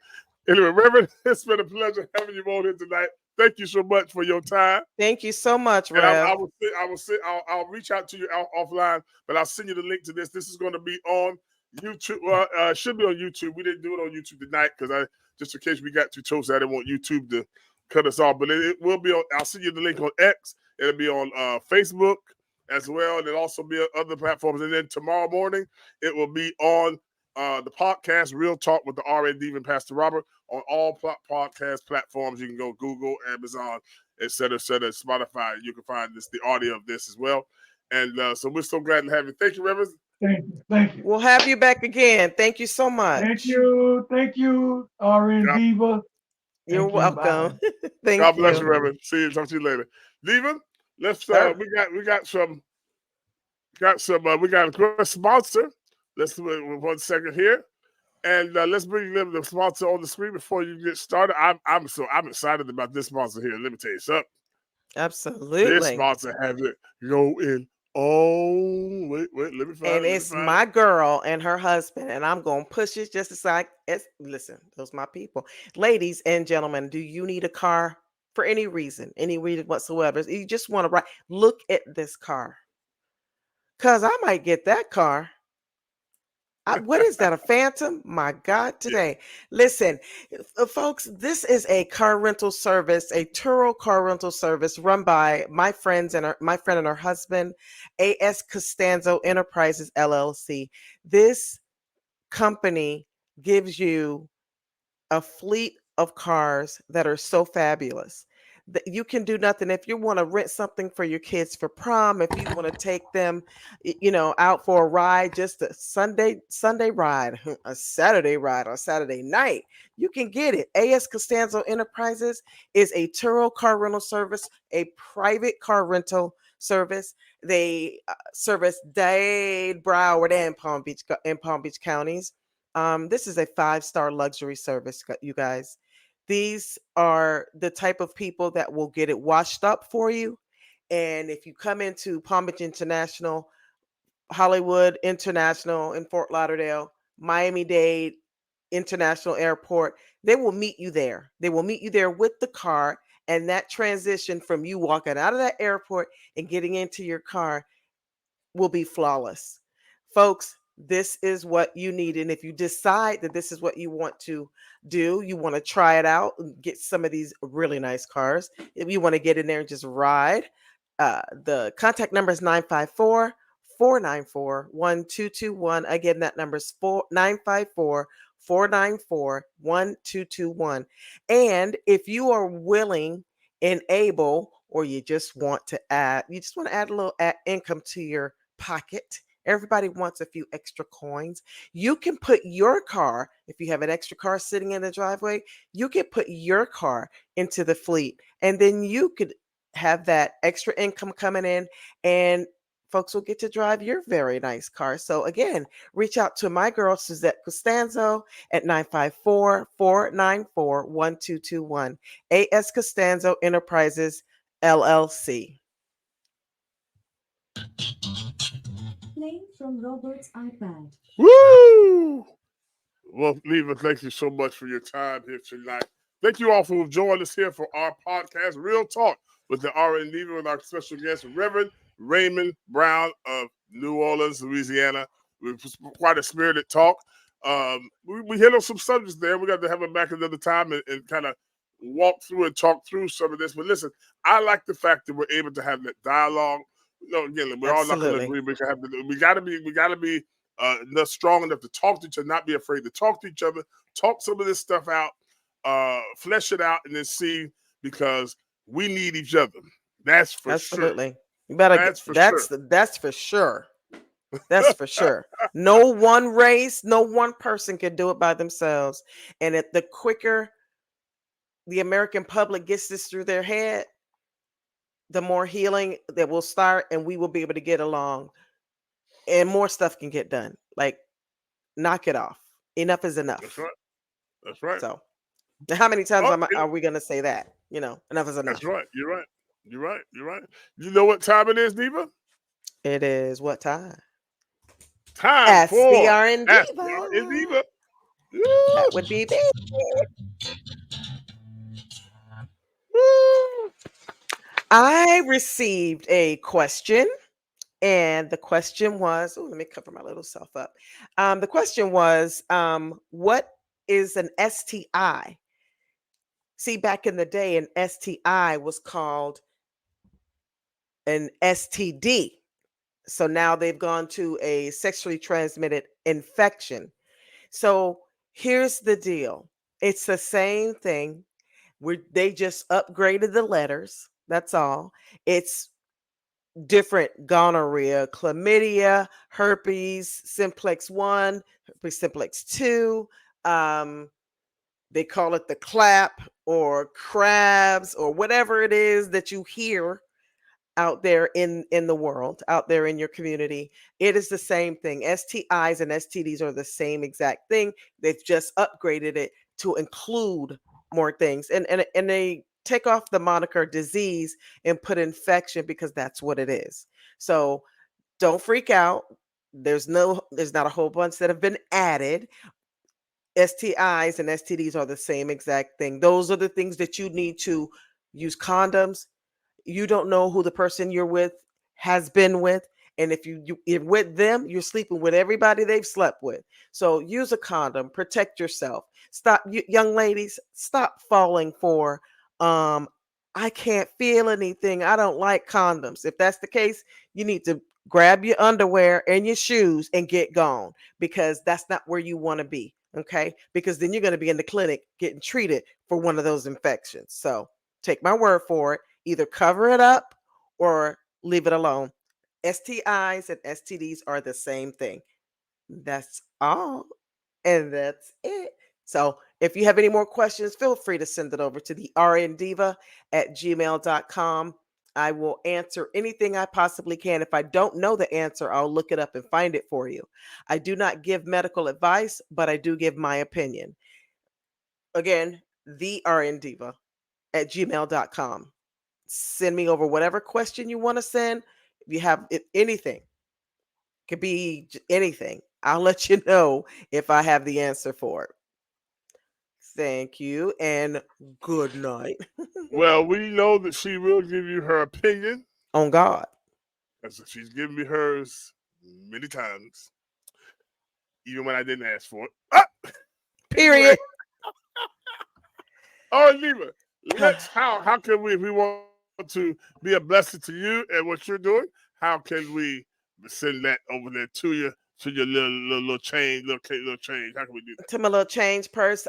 anyway, Reverend, it's been a pleasure having you on here tonight. Thank you so much for your time. Thank you so much, Rev. I'll reach out to you offline, but I'll send you the link to this. This is going to be on YouTube. Should be on YouTube. We didn't do it on YouTube tonight because just in case we got too toasted, I didn't want YouTube to cut us off. But it will be on. I'll send you the link on X. It'll be on Facebook as well, and it'll also be on other platforms. And then tomorrow morning, it will be on the podcast Real Talk with the RA Diva and Pastor Robert on all podcast platforms. You can go Google, Amazon, etc., Spotify. You can find the audio of this as well. And so we're so glad to have you. Thank you, Reverend. Thank you. We'll have you back again. Thank you so much. Thank you, RN Diva. You're welcome. Thank God bless you, Reverend. See you. Talk to you later. Diva, let's we got a sponsor. Let's wait 1 second here, and let's bring them the sponsor on the screen before you get started. I'm excited about this sponsor here. Let me tell you something. Absolutely, this sponsor has it going. Oh, wait, let me find it. And it's my girl and her husband, and I'm gonna push it just as listen. Those are my people, ladies and gentlemen. Do you need a car for any reason whatsoever? You just want to ride? Look at this car, cause I might get that car. What is that, a Phantom? My God, today. Listen, folks, this is a car rental service, a Turo car rental service run by my friend and her husband, AS.Costanzo Enterprises, LLC. This company gives you a fleet of cars that are so fabulous that you can do nothing. If you want to rent something for your kids for prom, if you want to take them, out for a ride, just a Sunday ride, a Saturday ride, or Saturday night, you can get it. AS.Costanzo Enterprises is a Turo car rental service, a private car rental service. They service Dade, Broward, and Palm Beach counties. This is a 5-star luxury service, you guys. These are the type of people that will get it washed up for you. And if you come into Palm Beach International, Hollywood International in Fort Lauderdale, Miami-Dade, international airport, they will meet you there. They will meet you there with the car. And that transition from you walking out of that airport and getting into your car will be flawless. Folks, this is what you need. And if you decide that this is what you want to do, you want to try it out and get some of these really nice cars. If you want to get in there and just ride, the contact number is 954 494 1221. Again, that number is 954 494 1221. And if you are willing and able, or you just want to add a little income to your pocket. Everybody wants a few extra coins. You can put your car, if you have an extra car sitting in the driveway, you can put your car into the fleet, and then you could have that extra income coming in, and folks will get to drive your very nice car. So again, reach out to my girl Suzette Costanzo at 954-494-1221. AS.Costanzo Enterprises LLC. Playing from Robert's iPad. Woo! Well, Diva, thank you so much for your time here tonight. Thank you all for joining us here for our podcast, Real Talk, with the RN Diva, with our special guest, Reverend Raymond Brown of New Orleans, Louisiana. It was quite a spirited talk. We hit on some subjects there. We got to have him back another time and kind of walk through and talk through some of this. But listen, I like the fact that we're able to have that dialogue. Again, we're all not going to agree. We got to be strong enough to talk to each other, not be afraid to talk to each other, talk some of this stuff out, flesh it out, and then see, because we need each other. That's for Absolutely. sure. You better. That's for sure. That's for sure. No one race, no one person can do it by themselves. And if the quicker the American public gets this through their head, the more healing that will start, and we will be able to get along, and more stuff can get done. Like, knock it off. Enough is enough. That's right. So, how many times are we going to say that? Enough is enough. That's right. You're right. You know what time it is, Diva? It is what time? Time Ask for the RN Diva. Diva. That would be me. I received a question, and the question was, let me cover my little self up. The question was, what is an STI? See, back in the day, an STI was called an STD. So now they've gone to a sexually transmitted infection. So here's the deal. It's the same thing. They just upgraded the letters. That's all. It's different: gonorrhea, chlamydia, herpes simplex 1, herpes simplex 2. They call it the clap or crabs or whatever it is that you hear out there in the world, out there in your community. It is the same thing. STIs and STDs are the same exact thing. They've just upgraded it to include more things. And they take off the moniker disease and put infection, because that's what it is. So don't freak out. There's not a whole bunch that have been added. STIs and STDs are the same exact thing. Those are the things that you need to use condoms. You don't know who the person you're with has been with. And if you're with them, you're sleeping with everybody they've slept with. So use a condom, protect yourself. Stop, young ladies, stop falling for, I can't feel anything, I don't like condoms. If that's the case, you need to grab your underwear and your shoes and get gone, because that's not where you want to be. Okay. Because then you're going to be in the clinic getting treated for one of those infections. So take my word for it. Either cover it up or leave it alone. STIs and STDs are the same thing. That's all. And that's it. So if you have any more questions, feel free to send it over to the rndiva@gmail.com. I will answer anything I possibly can. If I don't know the answer, I'll look it up and find it for you. I do not give medical advice, but I do give my opinion. Again, the rndiva@gmail.com. Send me over whatever question you want to send. If you have anything, could be anything, I'll let you know if I have the answer for it. Thank you, and good night. Well, we know that she will give you her opinion. On God. As she's given me hers many times, even when I didn't ask for it. Period. Anyway, all right, Diva, how can we, if we want to be a blessing to you and what you're doing, how can we send that over there to you, to your little change, little change? How can we do that? To my little change purse.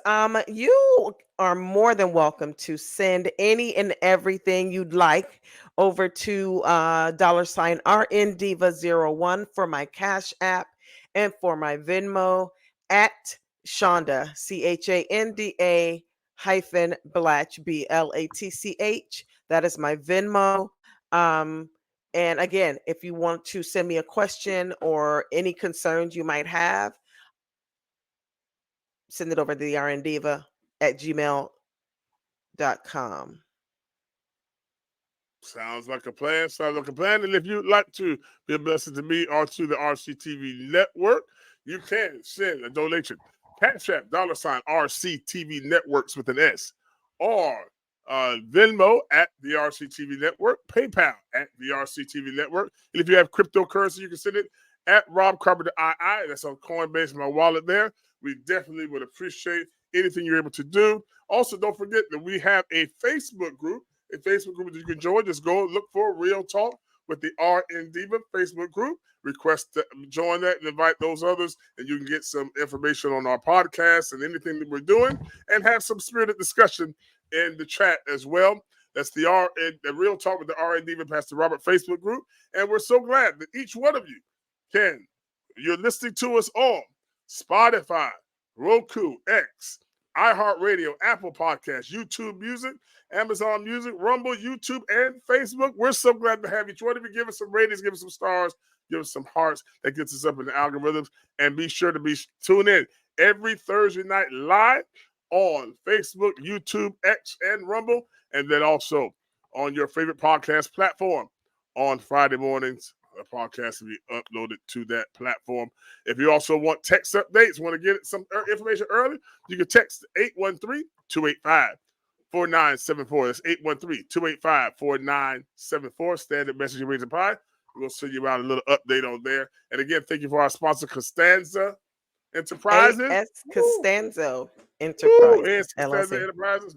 You are more than welcome to send any and everything you'd like over to $RNDiva01 for my Cash App and for my Venmo at Shonda, CHANDA hyphen Blatch, BLATCH. That is my Venmo. And again, if you want to send me a question or any concerns you might have, send it over to the RNDiva at gmail.com. Sounds like a plan. And if you'd like to be a blessing to me or to the RCTV network, you can send a donation. CashApp, $RCTV Networks with an S. Or Venmo at the RCTV Network. PayPal at the RCTV Network. And if you have cryptocurrency, you can send it at Rob Carpenter II. That's on Coinbase, my wallet there. We definitely would appreciate anything you're able to do. Also, don't forget that we have a Facebook group. A Facebook group that you can join. Just go look for Real Talk with the RN Diva Facebook group. Request to join that and invite those others, and you can get some information on our podcast and anything that we're doing, and have some spirited discussion in the chat as well. That's the Real Talk with the RN Diva Pastor Robert Facebook group, and we're so glad that each one of you you're listening to us on Spotify, Roku, X, iHeartRadio, Apple Podcasts, YouTube Music, Amazon Music, Rumble, YouTube, and Facebook. We're so glad to have each one of you. Give us some ratings, give us some stars, give us some hearts. That gets us up in the algorithms. And be sure to tune in every Thursday night live on Facebook, YouTube, X, and Rumble. And then also on your favorite podcast platform on Friday mornings. The podcast will be uploaded to that platform. If you also want text updates, want to get some information early, you can text 813-285-4974. That's 813-285-4974. Standard message rates and pie. We'll send you out a little update on there. And again, thank you for our sponsor, Costanzo Enterprises. AS.Costanzo Enterprises. AS.Costanzo LLC. Enterprises.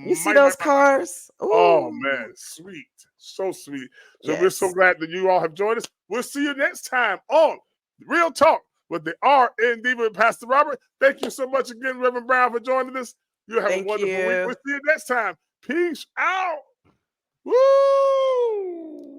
You see those cars? Ooh. Oh, man. Sweet. So sweet. So We're so glad that you all have joined us. We'll see you next time on Real Talk with the RN Diva and Pastor Robert. Thank you so much again, Reverend Brown, for joining us. You have a wonderful week. We'll see you next time. Peace out. Woo!